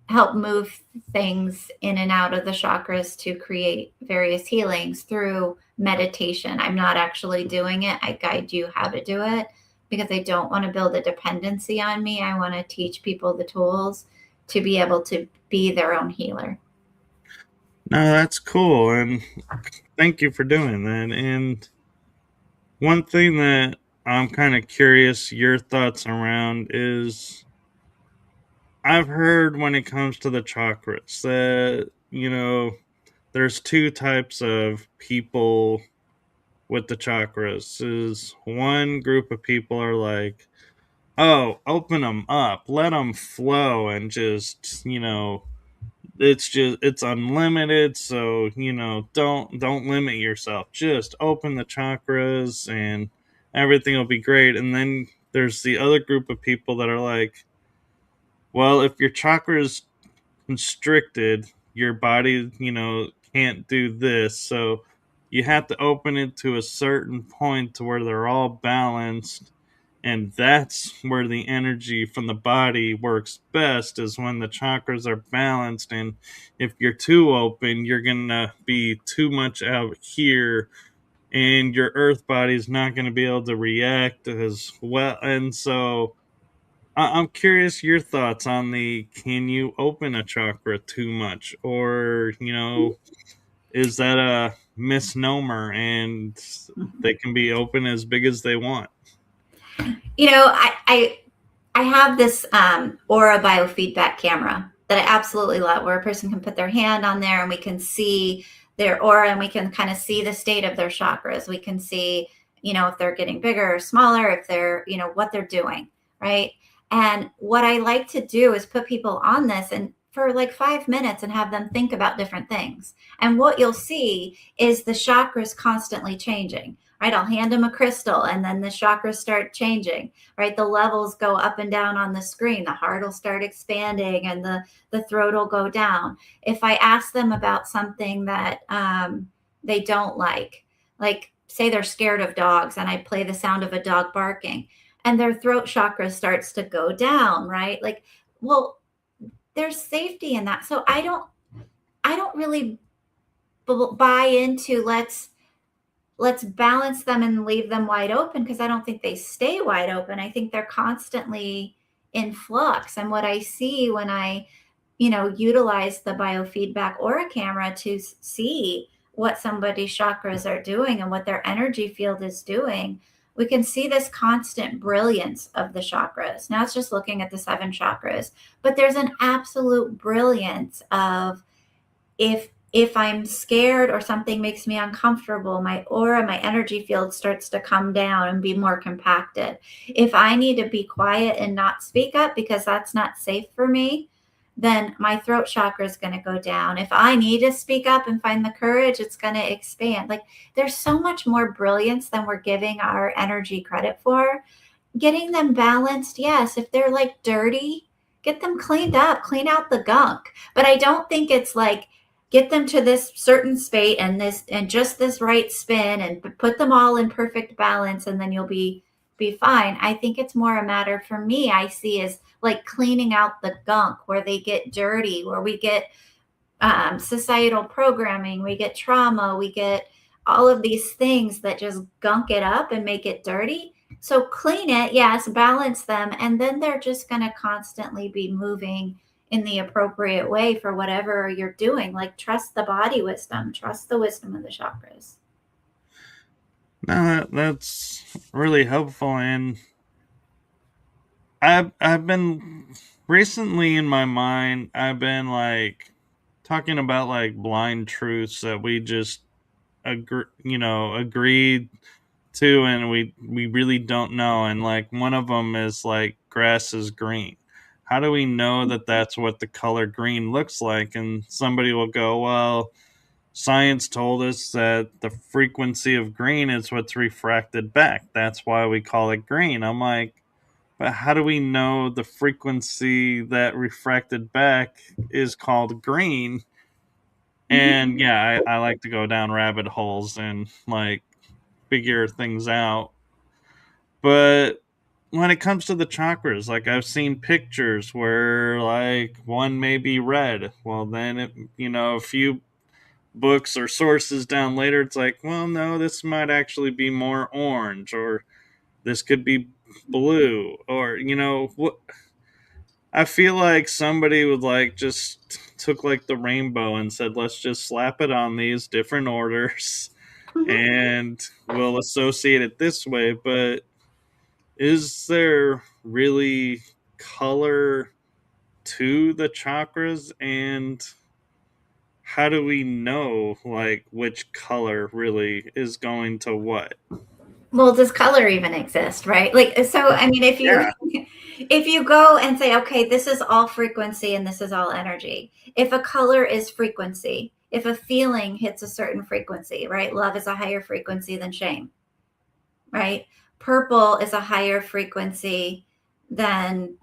help move things in and out of the chakras to create various healings through meditation. I'm not actually doing it. I guide you how to do it because I don't want to build a dependency on me. I want to teach people the tools to be able to be their own healer. No, that's cool, and thank you for doing that. And one thing that I'm kind of curious your thoughts around is I've heard when it comes to the chakras that, there's 2 types of people with the chakras. Is one group of people are like, oh, open them up, let them flow, and just, it's unlimited, so don't limit yourself, just open the chakras and everything will be great. And then there's the other group of people that are like, well, if your chakras constricted, your body can't do this, so you have to open it to a certain point to where they're all balanced. And that's where the energy from the body works best, is when the chakras are balanced. And if you're too open, you're gonna be too much out here, and your earth body is not going to be able to react as well. And so I'm curious your thoughts on the, can you open a chakra too much, or is that a misnomer and they can be open as big as they want? I have this aura biofeedback camera that I absolutely love, where a person can put their hand on there and we can see their aura and we can kind of see the state of their chakras. We can see, if they're getting bigger or smaller, if they're, what they're doing, right? And what I like to do is put people on this and for like 5 minutes and have them think about different things. And what you'll see is the chakras constantly changing, right? I'll hand them a crystal and then the chakras start changing, right? The levels go up and down on the screen. The heart will start expanding and the throat will go down. If I ask them about something that they don't like say they're scared of dogs and I play the sound of a dog barking and their throat chakra starts to go down, right? Like, well, there's safety in that. So I don't really buy into let's balance them and leave them wide open, because I don't think they stay wide open. I think they're constantly in flux. And what I see when I, utilize the biofeedback aura camera to see what somebody's chakras are doing and what their energy field is doing, we can see this constant brilliance of the chakras. Now it's just looking at the 7 chakras, but there's an absolute brilliance of if I'm scared or something makes me uncomfortable, my aura, my energy field starts to come down and be more compacted. If I need to be quiet and not speak up because that's not safe for me, then my throat chakra is going to go down. If I need to speak up and find the courage, it's going to expand. Like, there's so much more brilliance than we're giving our energy credit for. Getting them balanced, yes. If they're like dirty, get them cleaned up, clean out the gunk. But I don't think it's like, get them to this certain spate and just this right spin and put them all in perfect balance and then you'll be fine. I think it's more a matter, for me, I see as like cleaning out the gunk where they get dirty, where we get societal programming, we get trauma, we get all of these things that just gunk it up and make it dirty. So clean it, yes, balance them, and then they're just going to constantly be moving in the appropriate way for whatever you're doing. Like, trust the body wisdom, trust the wisdom of the chakras. No, that's really helpful. And I've been recently in my mind, I've been like talking about like blind truths that we just agreed to, and we really don't know. And like one of them is like grass is green. How do we know that that's what the color green looks like? And somebody will go, well, science told us that the frequency of green is what's refracted back. That's why we call it green. I'm like, but how do we know the frequency that refracted back is called green? And yeah, I like to go down rabbit holes and like figure things out. But when it comes to the chakras, like I've seen pictures where like one may be red. Well, then a few books or sources down later, it's like, well, no, this might actually be more orange, or this could be blue, or what. I feel like somebody would like just took like the rainbow and said, let's just slap it on these different orders and we'll associate it this way. But is there really color to the chakras, and how do we know like which color really is going to what? Well, does color even exist, right? Like, so I mean, if you if you go and say, okay, this is all frequency and this is all energy. If a color is frequency, if a feeling hits a certain frequency, right? Love is a higher frequency than shame, right? Purple is a higher frequency than,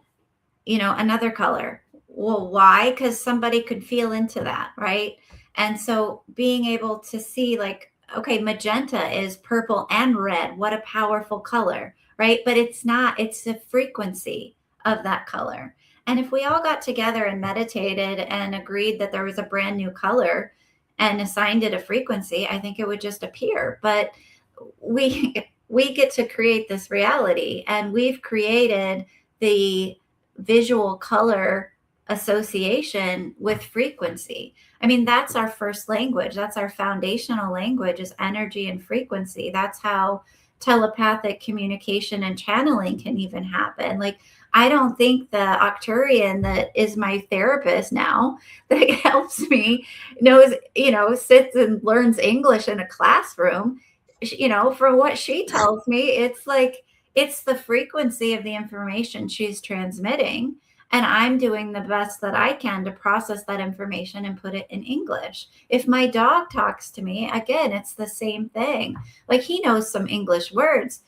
another color. Well, why? Because somebody could feel into that, right? And so being able to see like, okay, magenta is purple and red. What a powerful color, right? But it's not, it's the frequency of that color. And if we all got together and meditated and agreed that there was a brand new color and assigned it a frequency, I think it would just appear. But we get to create this reality, and we've created the visual color association with frequency. I mean, that's our first language. That's our foundational language, is energy and frequency. That's how telepathic communication and channeling can even happen. Like, I don't think the Octurian that is my therapist now, that helps me, knows, sits and learns English in a classroom. for what she tells me, it's like it's the frequency of the information she's transmitting. And I'm doing the best that I can to process that information and put it in English. If my dog talks to me, again, it's the same thing. Like he knows some English words,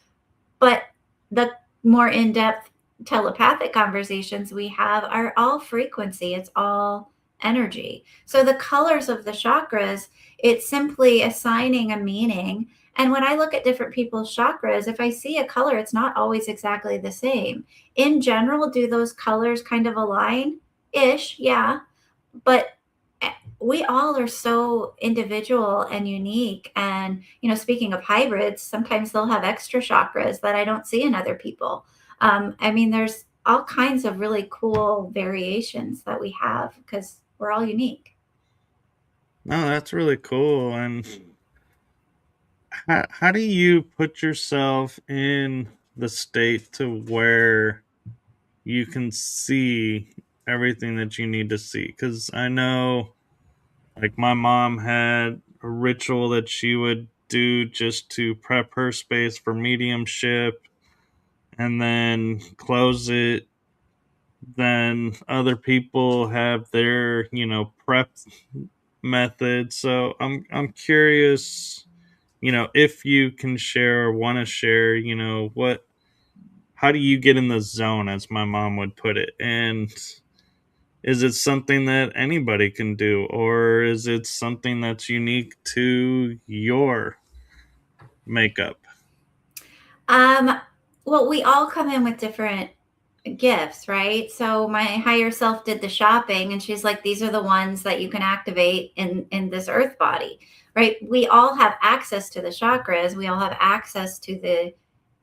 but the more in depth telepathic conversations we have are all frequency, it's all energy. So the colors of the chakras, it's simply assigning a meaning. And when I look at different people's chakras, if I see a color, it's not always exactly the same. In general, do those colors kind of align ish? Yeah. But we all are so individual and unique. And, speaking of hybrids, sometimes they'll have extra chakras that I don't see in other people. I mean, there's all kinds of really cool variations that we have because we're all unique. No, that's really cool. And how do you put yourself in the state to where you can see everything that you need to see? Because I know, like, my mom had a ritual that she would do just to prep her space for mediumship and then close it. Then other people have their, prep method. So I'm curious, if you can share or want to share, how do you get in the zone, as my mom would put it? And is it something that anybody can do, or is it something that's unique to your makeup? Um, well, we all come in with different gifts, right? So my higher self did the shopping and she's like, these are the ones that you can activate in this earth body, right? We all have access to the chakras, we all have access to the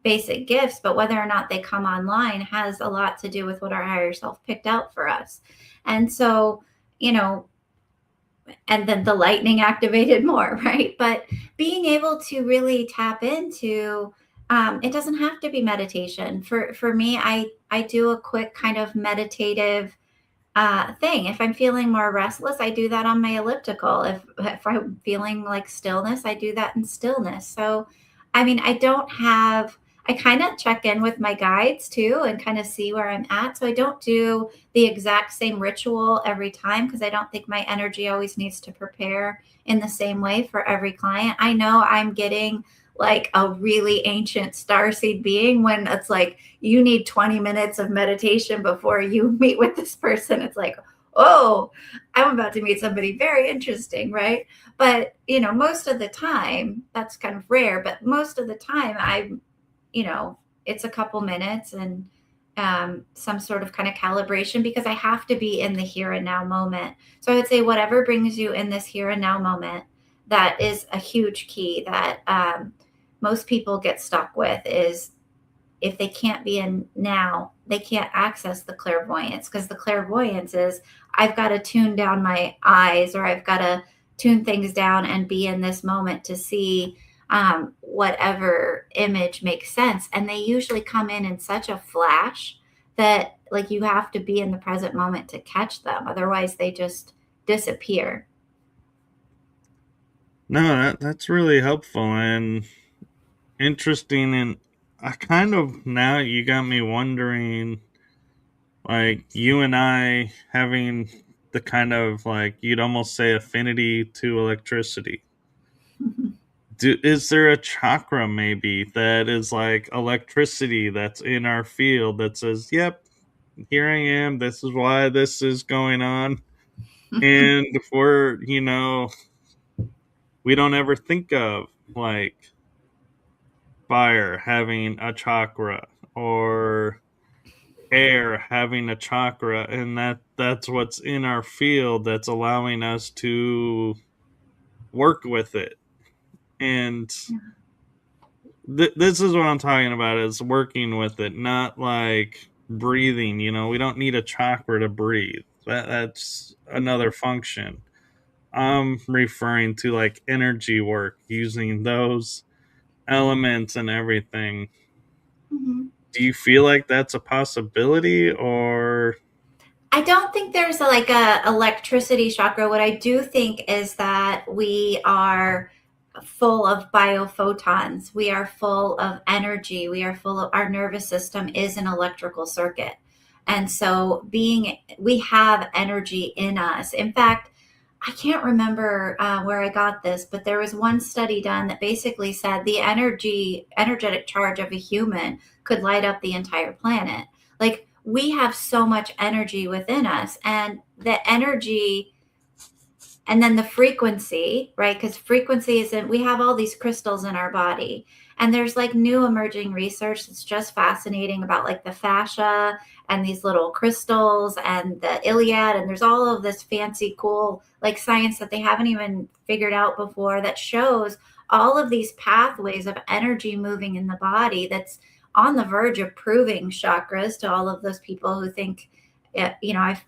basic gifts, but whether or not they come online has a lot to do with what our higher self picked out for us. And so, and then the lightning activated more, right? But being able to really tap into, it doesn't have to be meditation. For me, I do a quick kind of meditative thing. If I'm feeling more restless, I do that on my elliptical. If I'm feeling like stillness, I do that in stillness. So, I mean, I kind of check in with my guides too and kind of see where I'm at. So I don't do the exact same ritual every time because I don't think my energy always needs to prepare in the same way for every client. I know I'm getting like a really ancient starseed being when it's like you need 20 minutes of meditation before you meet with this person. It's like, oh, I'm about to meet somebody very interesting, right? But most of the time, that's kind of rare, but most of the time it's a couple minutes and some sort of kind of calibration because I have to be in the here and now moment. So I would say whatever brings you in this here and now moment, that is a huge key that most people get stuck with is if they can't be in now, they can't access the clairvoyance because the clairvoyance is I've got to tune down my eyes or I've got to tune things down and be in this moment to see whatever image makes sense. And they usually come in such a flash that like you have to be in the present moment to catch them. Otherwise, they just disappear. No, that's really helpful and interesting. And I kind of, now you got me wondering, like, you and I having the kind of, like, you'd almost say affinity to electricity. Is there a chakra maybe that is like electricity that's in our field that says, yep, here I am, this is why this is going on? And we're, we don't ever think of, like, fire having a chakra or air having a chakra, and that's what's in our field that's allowing us to work with it. And this is what I'm talking about, is working with it, not like breathing. We don't need a chakra to breathe. That's another function. I'm referring to like energy work, using those elements and everything. Mm-hmm. Do you feel like that's a possibility, or? I don't think there's like a electricity chakra. What I do think is that we are full of biophotons. We are full of energy. We are full of, our nervous system is an electrical circuit. And so we have energy in us. In fact, I can't remember where I got this, but there was one study done that basically said the energetic charge of a human could light up the entire planet. Like, we have so much energy within us, and the energy, and then the frequency, right? Because frequency isn't, we have all these crystals in our body, and there's like new emerging research that's just fascinating about like the fascia and these little crystals and the iliad, and there's all of this fancy cool like science that they haven't even figured out before that shows all of these pathways of energy moving in the body, that's on the verge of proving chakras to all of those people who think, I've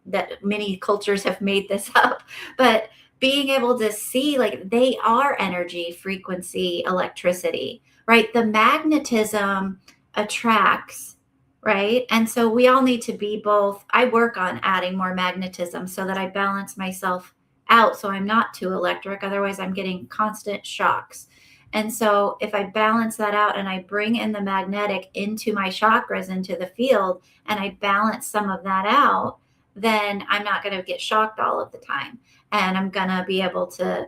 that many cultures have made this up, but being able to see like they are energy, frequency, electricity, right? The magnetism attracts, right? And so we all need to be both. I work on adding more magnetism so that I balance myself out so I'm not too electric. Otherwise, I'm getting constant shocks. And so if I balance that out and I bring in the magnetic into my chakras, into the field, and I balance some of that out, then I'm not going to get shocked all of the time. And I'm going to be able to,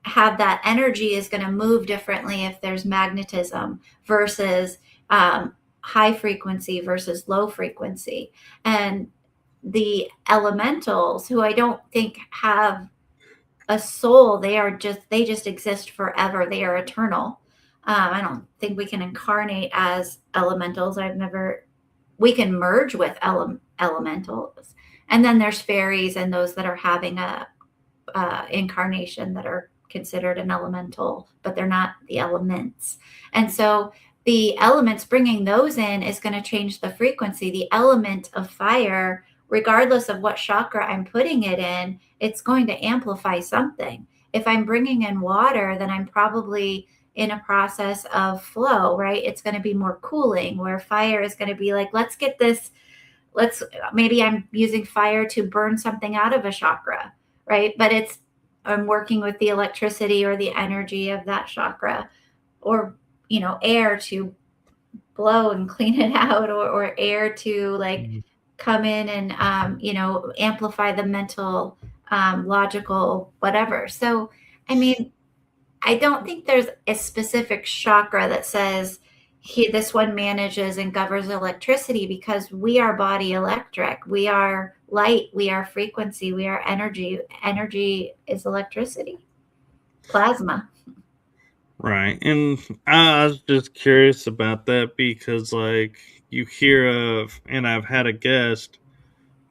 have that energy is going to move differently if there's magnetism versus high frequency versus low frequency. And the elementals, who I don't think have a soul, they just exist forever. They are eternal. I don't think we can incarnate as elementals. We can merge with elementals, and then there's fairies and those that are having a incarnation that are considered an elemental, but they're not the elements. And so the elements, bringing those in is going to change the frequency. The element of fire, regardless of what chakra I'm putting it in, it's going to amplify something. If I'm bringing in water, then I'm probably in a process of flow, right? It's going to be more cooling, where fire is going to be like, maybe I'm using fire to burn something out of a chakra, right? But I'm working with the electricity or the energy of that chakra, or, air to blow and clean it out, or air to like come in and, amplify the mental, logical, whatever. So, I mean, I don't think there's a specific chakra that says this one manages and governs electricity, because we are body electric. We are light. We are frequency. We are energy. Energy is electricity, plasma. Right. And I was just curious about that because, like, you hear of, and I've had a guest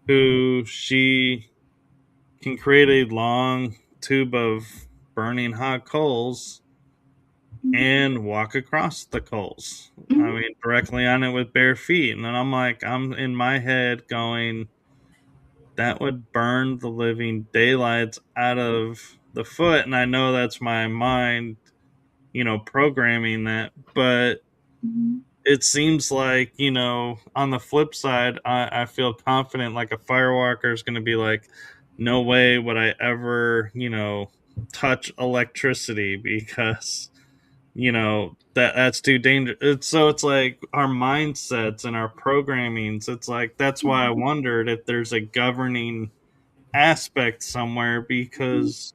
who she can create a long tube of burning hot coals and walk across the coals. Mm-hmm. I mean, directly on it with bare feet. And then I'm in my head going, that would burn the living daylights out of the foot. And I know that's my mind, programming that. But Mm-hmm. it seems like, on the flip side, I feel confident like a firewalker is going to be like, no way would I ever, touch electricity because that's too dangerous. So it's like our mindsets and our programmings. It's like that's why I wondered if there's a governing aspect somewhere, because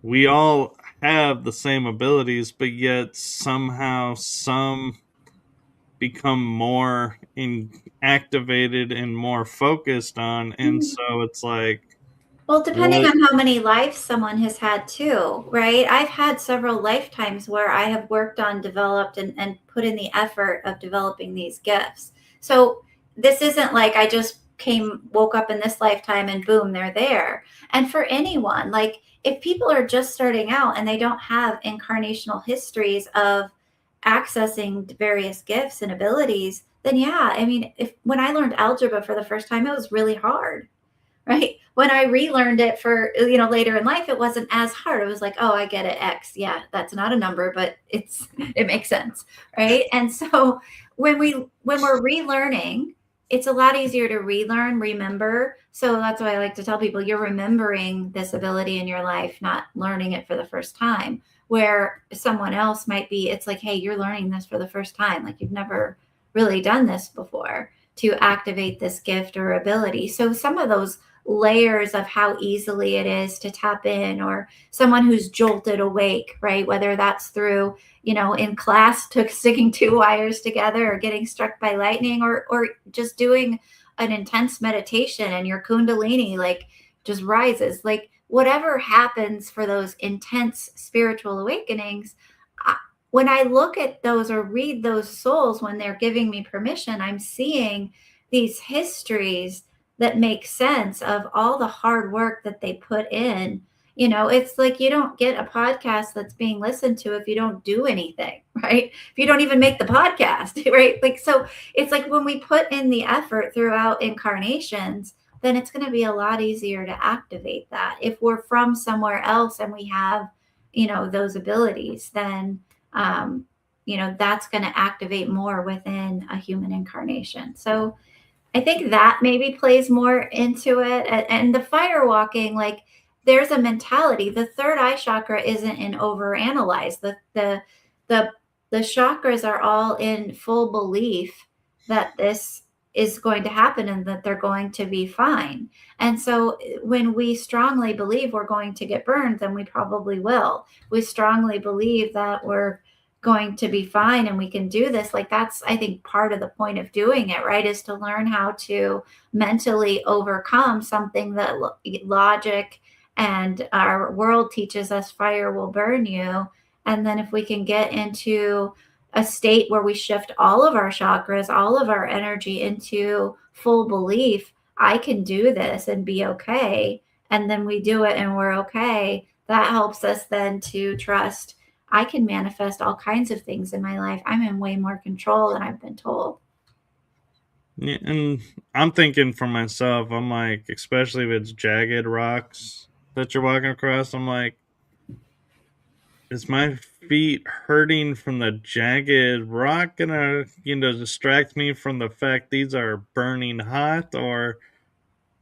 we all have the same abilities, but yet somehow some become more activated and more focused on, and so it's like, Well, depending what? on how many lives someone has had too, right? I've had several lifetimes where I have worked on, developed, and put in the effort of developing these gifts. So this isn't like I just woke up in this lifetime and boom, they're there. And for anyone, like if people are just starting out and they don't have incarnational histories of accessing various gifts and abilities, then yeah, I mean, when I learned algebra for the first time, it was really hard, right? When I relearned it for, later in life, it wasn't as hard. It was like, oh, I get it. X. Yeah, that's not a number, but it makes sense. Right. And so when we're relearning, it's a lot easier to relearn, remember. So that's why I like to tell people, you're remembering this ability in your life, not learning it for the first time. Where someone else might be, it's like, hey, you're learning this for the first time. Like, you've never really done this before to activate this gift or ability. So some of those layers of how easily it is to tap in, or someone who's jolted awake, right? Whether that's through, in class to sticking two wires together, or getting struck by lightning, or just doing an intense meditation and your kundalini like just rises. Like, whatever happens for those intense spiritual awakenings, when I look at those or read those souls, when they're giving me permission, I'm seeing these histories that make sense of all the hard work that they put in. It's like, you don't get a podcast that's being listened to if you don't do anything, right? If you don't even make the podcast, right? Like, so it's like, when we put in the effort throughout incarnations, then it's going to be a lot easier to activate that. If we're from somewhere else and we have, those abilities, then, that's going to activate more within a human incarnation. So I think that maybe plays more into it. And the fire walking, like, there's a mentality. The third eye chakra isn't in overanalyze. The chakras are all in full belief that this is going to happen and that they're going to be fine. And so when we strongly believe we're going to get burned, then we probably will. We strongly believe that we're going to be fine and we can do this. Like, that's, I think, part of the point of doing it, right? Is to learn how to mentally overcome something that logic and our world teaches us fire will burn you. And then if we can get into a state where we shift all of our chakras, all of our energy into full belief, I can do this and be okay. And then we do it and we're okay. That helps us then to trust I can manifest all kinds of things in my life. I'm in way more control than I've been told. Yeah, and I'm thinking for myself, I'm like, especially if it's jagged rocks that you're walking across, I'm like, is my feet hurting from the jagged rock gonna, distract me from the fact these are burning hot? Or,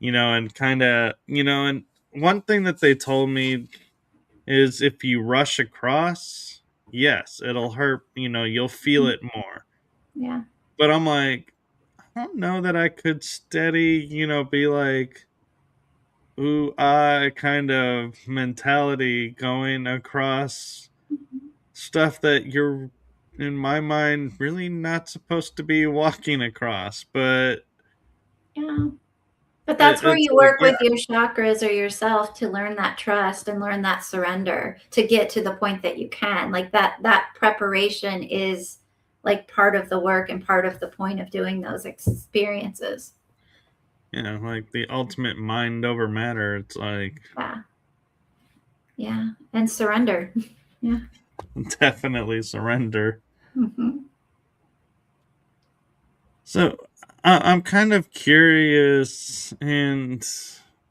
and kind of, and one thing that they told me is if you rush across, yes, it'll hurt, you'll feel it more. Yeah. But I'm like, I don't know that I could steady, be like, ooh, kind of mentality going across stuff that you're, in my mind, really not supposed to be walking across. But Yeah. But that's where it's you like, work yeah, with your chakras or yourself to learn that trust and learn that surrender to get to the point that you can. Like, that preparation is like part of the work and part of the point of doing those experiences. like the ultimate mind over matter. It's like, Yeah. Yeah. And surrender. Yeah. definitely surrender. Mm-hmm. So I'm kind of curious, and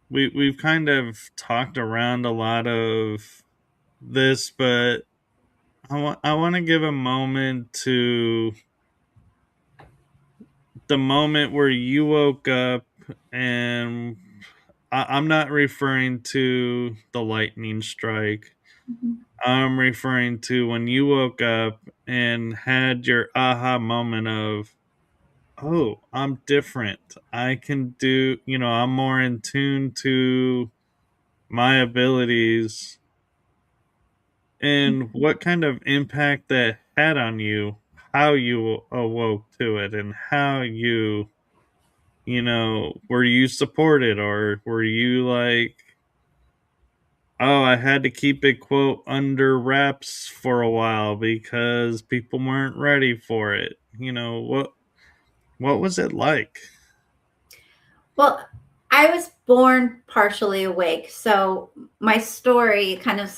we've kind of talked around a lot of this, but I want to give a moment to the moment where you woke up, and I'm not referring to the lightning strike. Mm-hmm. I'm referring to when you woke up and had your aha moment of, oh, I'm different. I can do, I'm more in tune to my abilities, and what kind of impact that had on you, how you awoke to it, and how you, were you supported, or were you like, oh, I had to keep it, quote, under wraps for a while because people weren't ready for it? What was it like? Well, I was born partially awake. So my story kind of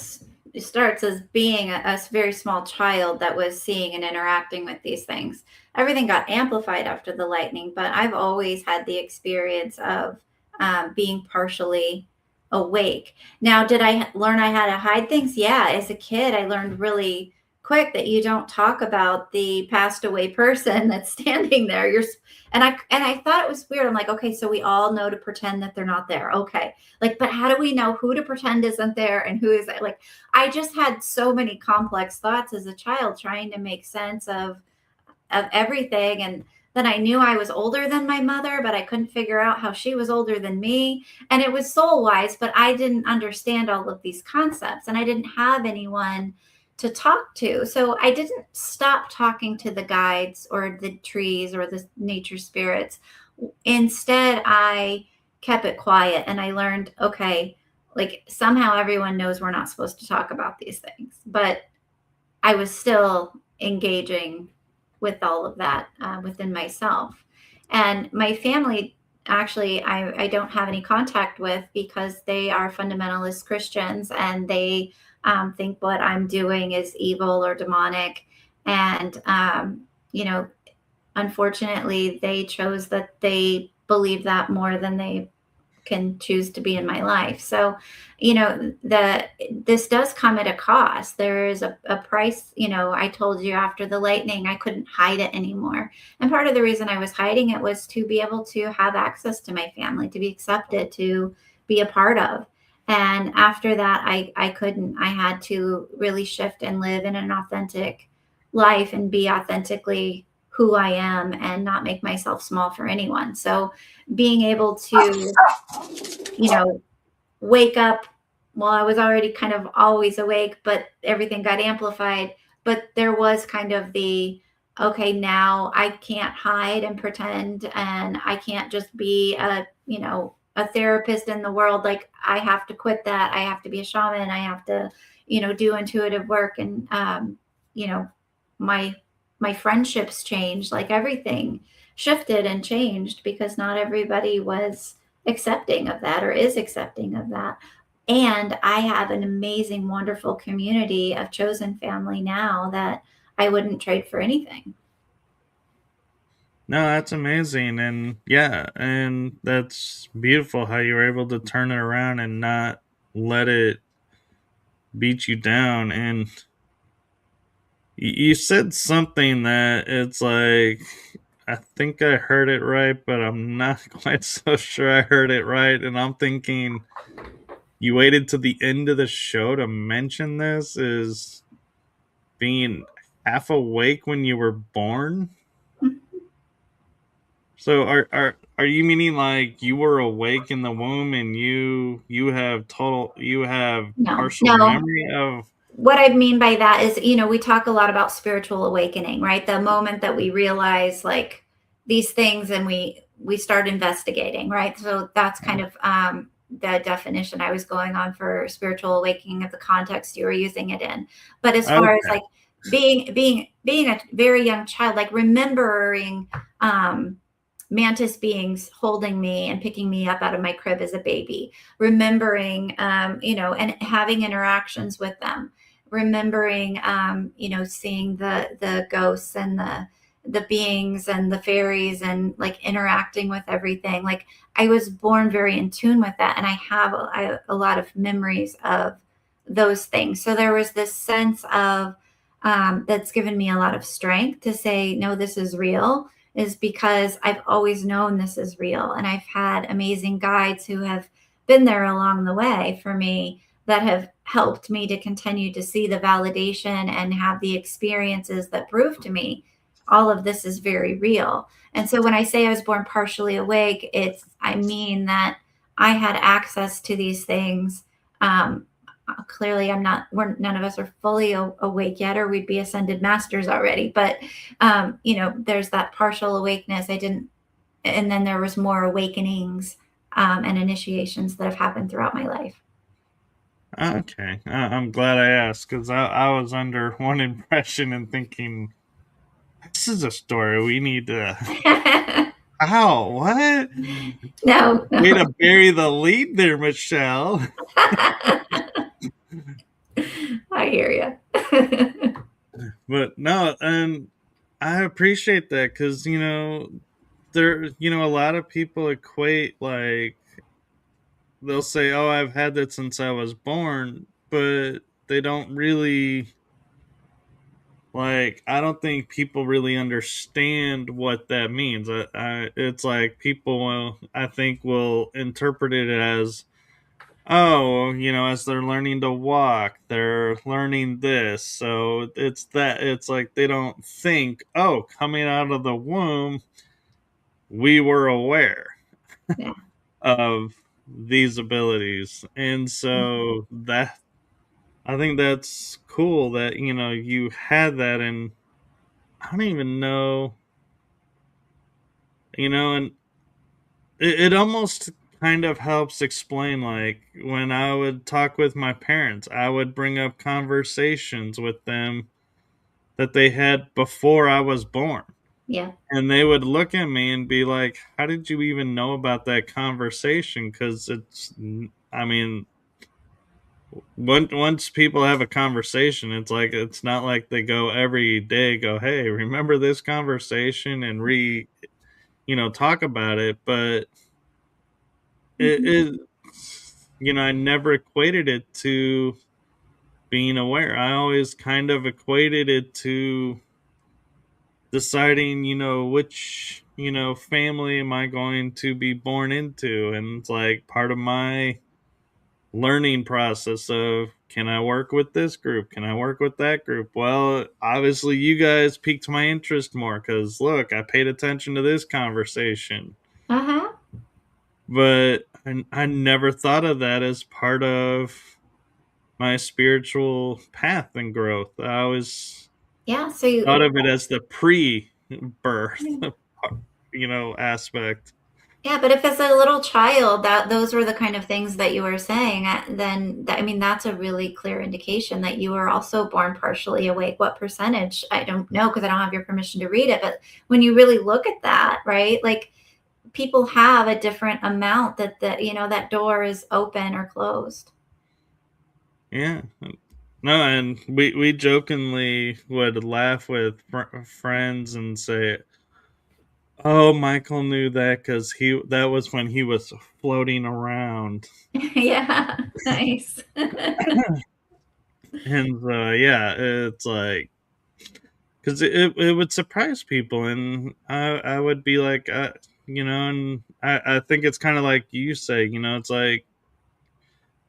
starts as being a very small child that was seeing and interacting with these things. Everything got amplified after the lightning, but I've always had the experience of being partially awake. Now, did I learn I had to hide things? Yeah, as a kid, I learned really quick that you don't talk about the passed away person that's standing there. And I thought it was weird. I'm like, okay, so we all know to pretend that they're not there. Okay. Like, but how do we know who to pretend isn't there and who is like, I just had so many complex thoughts as a child trying to make sense of everything. And then I knew I was older than my mother, but I couldn't figure out how she was older than me. And it was soul wise, but I didn't understand all of these concepts and I didn't have anyone to talk to. So I didn't stop talking to the guides or the trees or the nature spirits. Instead, I kept it quiet and I learned, okay, like somehow everyone knows we're not supposed to talk about these things, but I was still engaging with all of that within myself. And my family, actually, I don't have any contact with because they are fundamentalist Christians and they think what I'm doing is evil or demonic. And, you know, unfortunately, they chose that they believe that more than they can choose to be in my life. So, you know, this does come at a cost. There is a price. You know, I told you after the lightning, I couldn't hide it anymore. And part of the reason I was hiding it was to be able to have access to my family, to be accepted, to be a part of. And after that, I couldn't. I had to really shift and live in an authentic life and be authentically who I am and not make myself small for anyone. So being able to, you know, wake up, well, I was already kind of always awake, but everything got amplified. But there was kind of the, okay, now I can't hide and pretend, and I can't just be a, you know, a therapist in the world. Like I have to quit that. I have to be a shaman. I have to, you know, do intuitive work. And, you know, my, my friendships changed, like everything shifted and changed because not everybody was accepting of that or is accepting of that. And I have an amazing, wonderful community of chosen family now that I wouldn't trade for anything. No, that's amazing. And yeah, and that's beautiful how you were able to turn it around and not let it beat you down. And you said something that it's like, I think I heard it right, but I'm not quite so sure I heard it right. And I'm thinking you waited to the end of the show to mention this, is being half awake when you were born. So are you meaning like you were awake in the womb and you have No, partial no. memory of? What I mean by that is, you know, we talk a lot about spiritual awakening, right? The moment that we realize like these things and we start investigating, right? So that's kind of the definition I was going on for spiritual awakening of the context you were using it in. But as far as Okay. like being a very young child, like remembering mantis beings holding me and picking me up out of my crib as a baby, remembering, you know, and having interactions with them, remembering, you know, seeing the ghosts and the beings and the fairies and like interacting with everything. Like I was born very in tune with that, and I have a lot of memories of those things. So there was this sense of that's given me a lot of strength to say, no, this is real, is because I've always known this is real. And I've had amazing guides who have been there along the way for me that have helped me to continue to see the validation and have the experiences that prove to me all of this is very real. And so when I say I was born partially awake, I mean that I had access to these things. Clearly none of us are fully awake yet, or we'd be ascended masters already. But, you know, there's that partial awakeness. And then there was more awakenings and initiations that have happened throughout my life. Okay. I'm glad I asked, because I was under one impression and thinking, this is a story we need to. How? What? No, Way no. to bury the lead there, Michelle. I hear you. But no, and I appreciate that, because a lot of people equate, like, they'll say, "Oh, I've had that since I was born," but they don't really Like, I don't think people really understand what that means. It's like people will, I think, will interpret it as, oh, as they're learning to walk, they're learning this. So it's that, it's like they don't think, oh, coming out of the womb, we were aware Yeah. of these abilities. And so that, I think that's cool that, you had that. And I don't even know, and it almost kind of helps explain, like, when I would talk with my parents, I would bring up conversations with them that they had before I was born. Yeah. And they would look at me and be like, how did you even know about that conversation? Because I mean, once people have a conversation, it's like, it's not like they go every day, go, hey, remember this conversation, and talk about it. But Mhm. it I never equated it to being aware. I always kind of equated it to deciding, which, family am I going to be born into. And it's like part of my learning process of, can I work with this group? Can I work with that group? Well, obviously you guys piqued my interest more because look, I paid attention to this conversation. Uh-huh. But I never thought of that as part of my spiritual path and growth. I always Yeah. So thought you, of it as the pre-birth, aspect. yeah, but if as a little child that those were the kind of things that you were saying, then I mean that's a really clear indication that you were also born partially awake. What percentage? I don't know because I don't have your permission to read it. But when you really look at that, right? Like people have a different amount that that door is open or closed. Yeah. No, and we jokingly would laugh with friends and say, "Oh, Michael knew that because that was when he was floating around." Yeah, nice. And yeah, it's like, because it would surprise people, and I would be like, and I think it's kind of like you say, it's like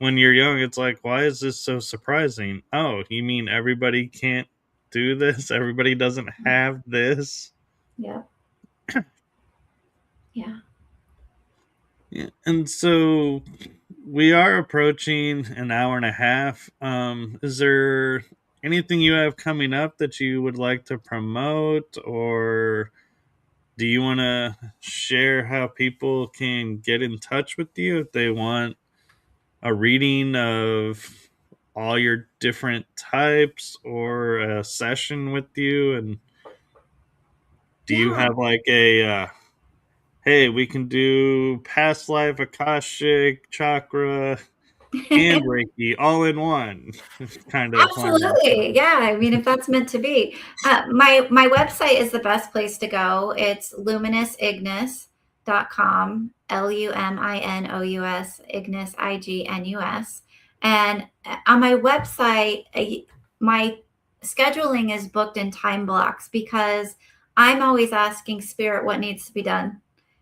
when you're young, it's like, why is this so surprising? Oh, you mean everybody can't do this? Everybody doesn't have this? Yeah, yeah. Yeah. And so we are approaching an hour and a half. Is there anything you have coming up that you would like to promote, or do you want to share how people can get in touch with you if they want a reading of all your different types, or a session with you? And do you Yeah. have like a hey, we can do past life, Akashic, chakra, and Reiki all in one kind of plan? Absolutely. Yeah. I mean, if that's meant to be. My website is the best place to go. It's luminousignus.com, Luminous Ignus, Ignus. And on my website, my scheduling is booked in time blocks because I'm always asking spirit what needs to be done.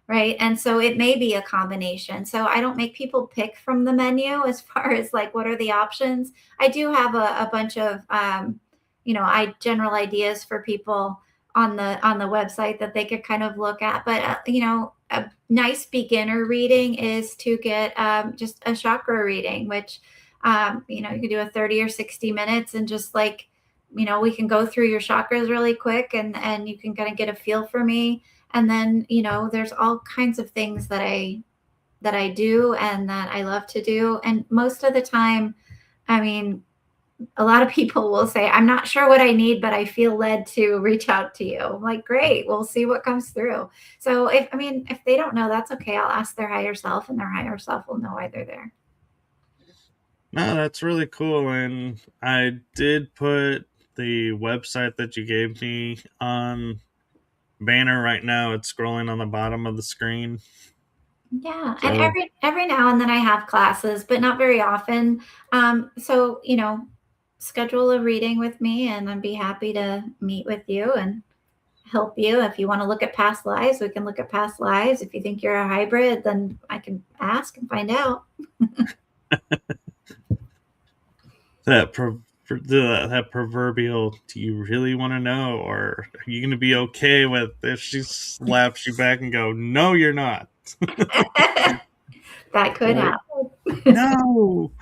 Right. And so it may be a combination. So I don't make people pick from the menu as far as like what are the options. I do have a bunch of I general ideas for people on the website that they could kind of look at. But a nice beginner reading is to get just a chakra reading, which you can do a 30 or 60 minutes and just like we can go through your chakras really quick and you can kind of get a feel for me. And then there's all kinds of things that I do and that I love to do. And most of the time, I mean, a lot of people will say, I'm not sure what I need, but I feel led to reach out to you. I'm like, great, we'll see what comes through. So if they don't know, that's okay. I'll ask their higher self and their higher self will know why they're there. No, that's really cool. And I did put the website that you gave me on banner right now. It's scrolling on the bottom of the screen. Yeah, and So every now and then I have classes, but not very often. So schedule a reading with me, and I'd be happy to meet with you and help you. If you want to look at past lives, we can look at past lives. If you think you're a hybrid, then I can ask and find out. that proverbial, do you really want to know, or are you going to be okay with if she slaps you back and go, no, you're not? That could Like, happen. no.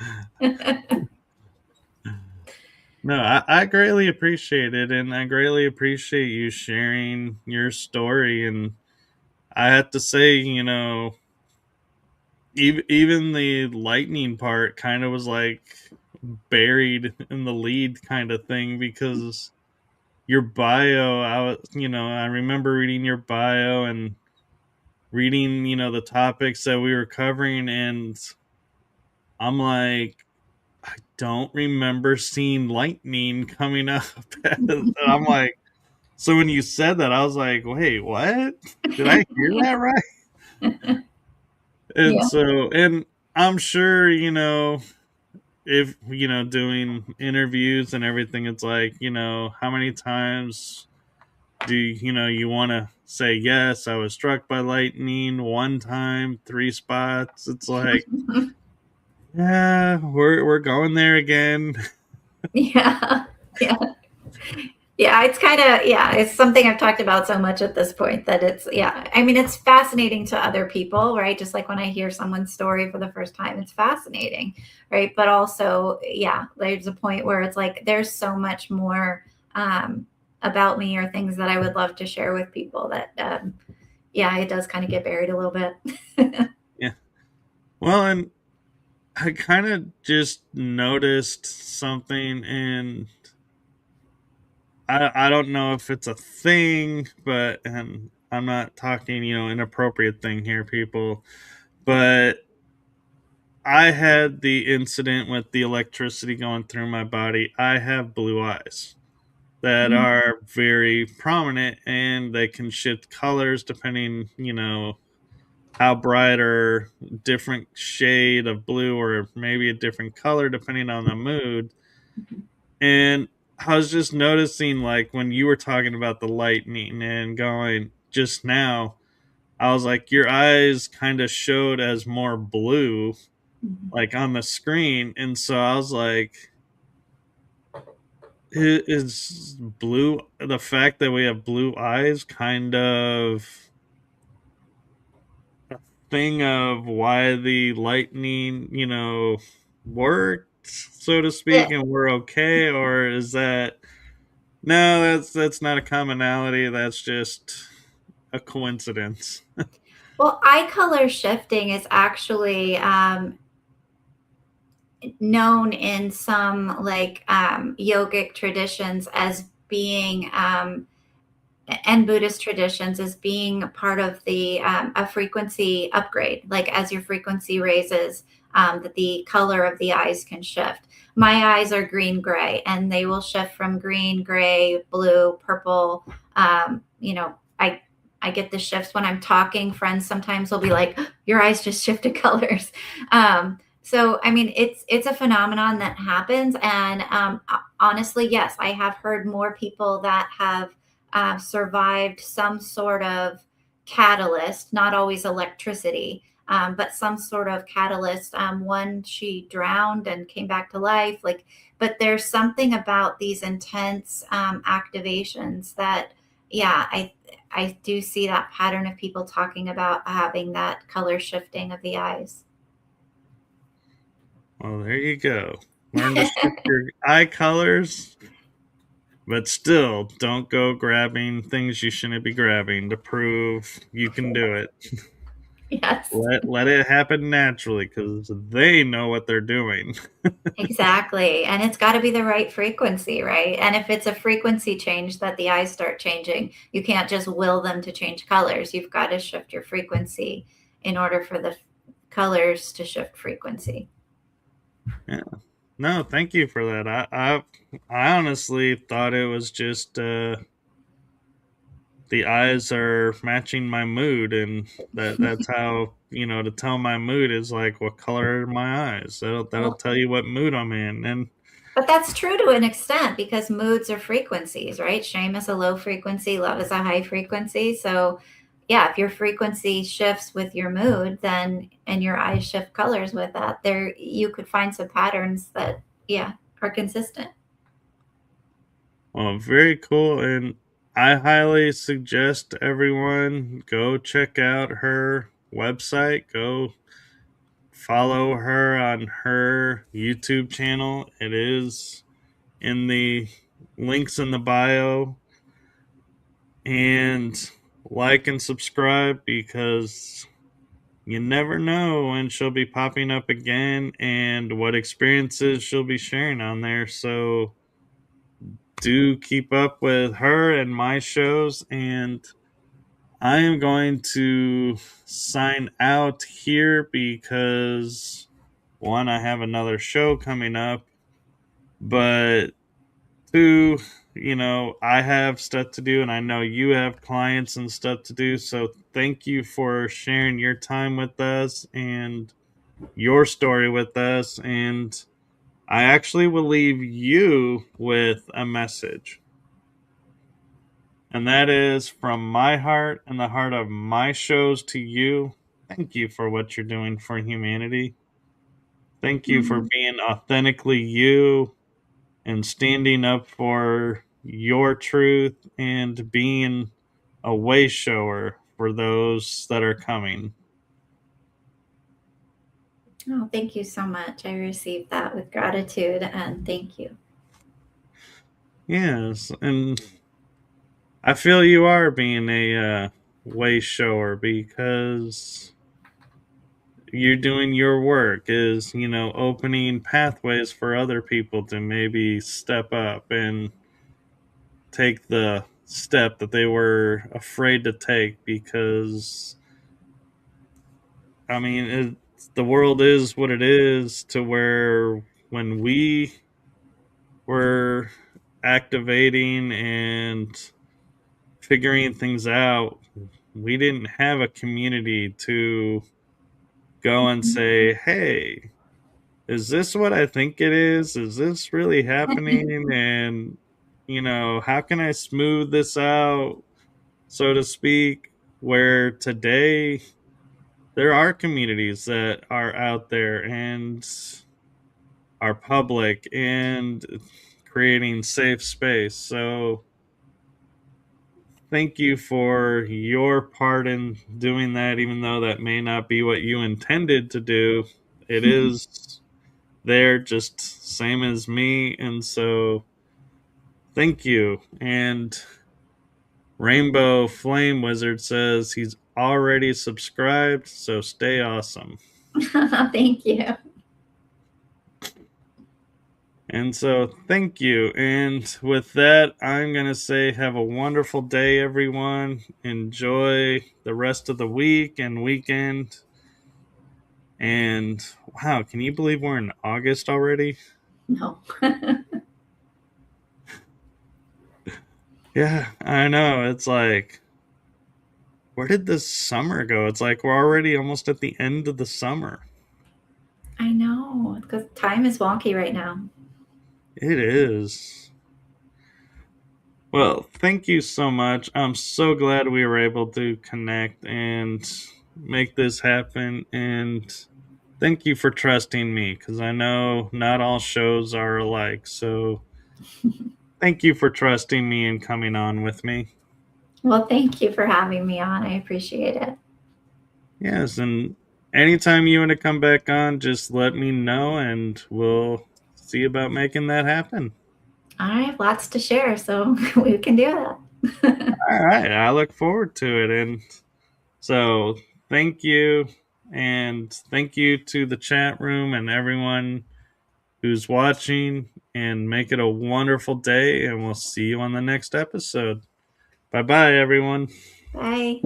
No, I greatly appreciate it, and I greatly appreciate you sharing your story. And I have to say, even the lightning part kind of was like buried in the lead kind of thing, because your bio, I remember reading your bio and reading, the topics that we were covering, and I'm like, I don't remember seeing lightning coming up. And I'm like, so when you said that, I was like, wait, what? Did I hear that right? And Yeah. so, and I'm sure, if, doing interviews and everything, it's like, how many times do you want to say, yes, I was struck by lightning one time, 3 spots? It's like, yeah, we're going there again. Yeah. Yeah. Yeah, it's kind of, yeah, it's something I've talked about so much at this point that it's, yeah, I mean, it's fascinating to other people, right? Just like when I hear someone's story for the first time, it's fascinating, right? But also, yeah, there's a point where it's like, there's so much more about me, or things that I would love to share with people that, yeah, it does kind of get buried a little bit. Yeah. Well, and I kind of just noticed something, and I don't know if it's a thing, but, and I'm not talking, inappropriate thing here, people, but I had the incident with the electricity going through my body. I have blue eyes that are very prominent, and they can shift colors depending, how bright or different shade of blue, or maybe a different color depending on the mood. And I was just noticing, like, when you were talking about the lightning and going just now, I was like, your eyes kind of showed as more blue, like on the screen. And so I was like, is blue, the fact that we have blue eyes, kind of a thing of why the lightning, worked, so to Yeah. speak, and we're okay? Or is that, no, that's not a commonality, that's just a coincidence? Well, eye color shifting is actually known in some like yogic traditions as being and Buddhist traditions as being part of the a frequency upgrade. Like as your frequency raises, that the color of the eyes can shift. My eyes are green gray, and they will shift from green, gray, blue, purple. I get the shifts when I'm talking. Friends sometimes will be like, "Your eyes just shifted colors." So I mean, it's a phenomenon that happens, and honestly, yes, I have heard more people that have survived some sort of catalyst, not always electricity, but some sort of catalyst. One, she drowned and came back to life. Like, but there's something about these intense activations that, yeah, I do see that pattern of people talking about having that color shifting of the eyes. Well, there you go. Learn to shift your eye colors, but still don't go grabbing things you shouldn't be grabbing to prove you can do it. Yes. Let it happen naturally, because they know what they're doing. Exactly. And it's got to be the right frequency, right? And if it's a frequency change that the eyes start changing, you can't just will them to change colors. You've got to shift your frequency in order for the colors to shift frequency. Yeah. No, thank you for that. I honestly thought it was just the eyes are matching my mood, and that's how, to tell my mood is like, what color are my eyes? That'll Well, tell you what mood I'm in. And But that's true to an extent because moods are frequencies, right? Shame is a low frequency, love is a high frequency. So, yeah, if your frequency shifts with your mood, then and your eyes shift colors with that, there you could find some patterns that, yeah, are consistent. Well, very cool. And I highly suggest everyone go check out her website. Go follow her on her YouTube channel. It is in the links in the bio. And like and subscribe because you never know when she'll be popping up again and what experiences she'll be sharing on there. So do keep up with her and my shows. And I am going to sign out here because one, I have another show coming up, but two, I have stuff to do and I know you have clients and stuff to do. So thank you for sharing your time with us and your story with us. And I actually will leave you with a message. And that is from my heart and the heart of my shows to you. Thank you for what you're doing for humanity. Thank you for Mhm. being authentically you and standing up for your truth and being a way shower for those that are coming. Oh, thank you so much. I received that with gratitude and thank you. Yes, and I feel you are being a way shower because you're doing your work is opening pathways for other people to maybe step up and take the step that they were afraid to take because I mean the world is what it is to where when we were activating and figuring things out we didn't have a community to go and Mhm. say hey, is this what I think it is? Is this really happening? And, how can I smooth this out, so to speak? Where today there are communities that are out there and are public and creating safe space. So, thank you for your part in doing that, even though that may not be what you intended to do. It is there just same as me, and so thank you. And Rainbow Flame Wizard says he's already subscribed, so stay awesome. Thank you. And so thank you. And with that, I'm going to say have a wonderful day, everyone. Enjoy the rest of the week and weekend. And wow, can you believe we're in August already? No. Yeah, I know. It's like, where did this summer go? It's like we're already almost at the end of the summer. I know because time is wonky right now. It is. Well, thank you so much. I'm so glad we were able to connect and make this happen. And thank you for trusting me because I know not all shows are alike. So thank you for trusting me and coming on with me. Well, thank you for having me on. I appreciate it. Yes. And anytime you want to come back on, just let me know and we'll see about making that happen. I have lots to share, so we can do that. All right. I look forward to it. And so thank you. And thank you to the chat room and everyone who's watching. And make it a wonderful day. And we'll see you on the next episode. Bye bye, everyone. Bye.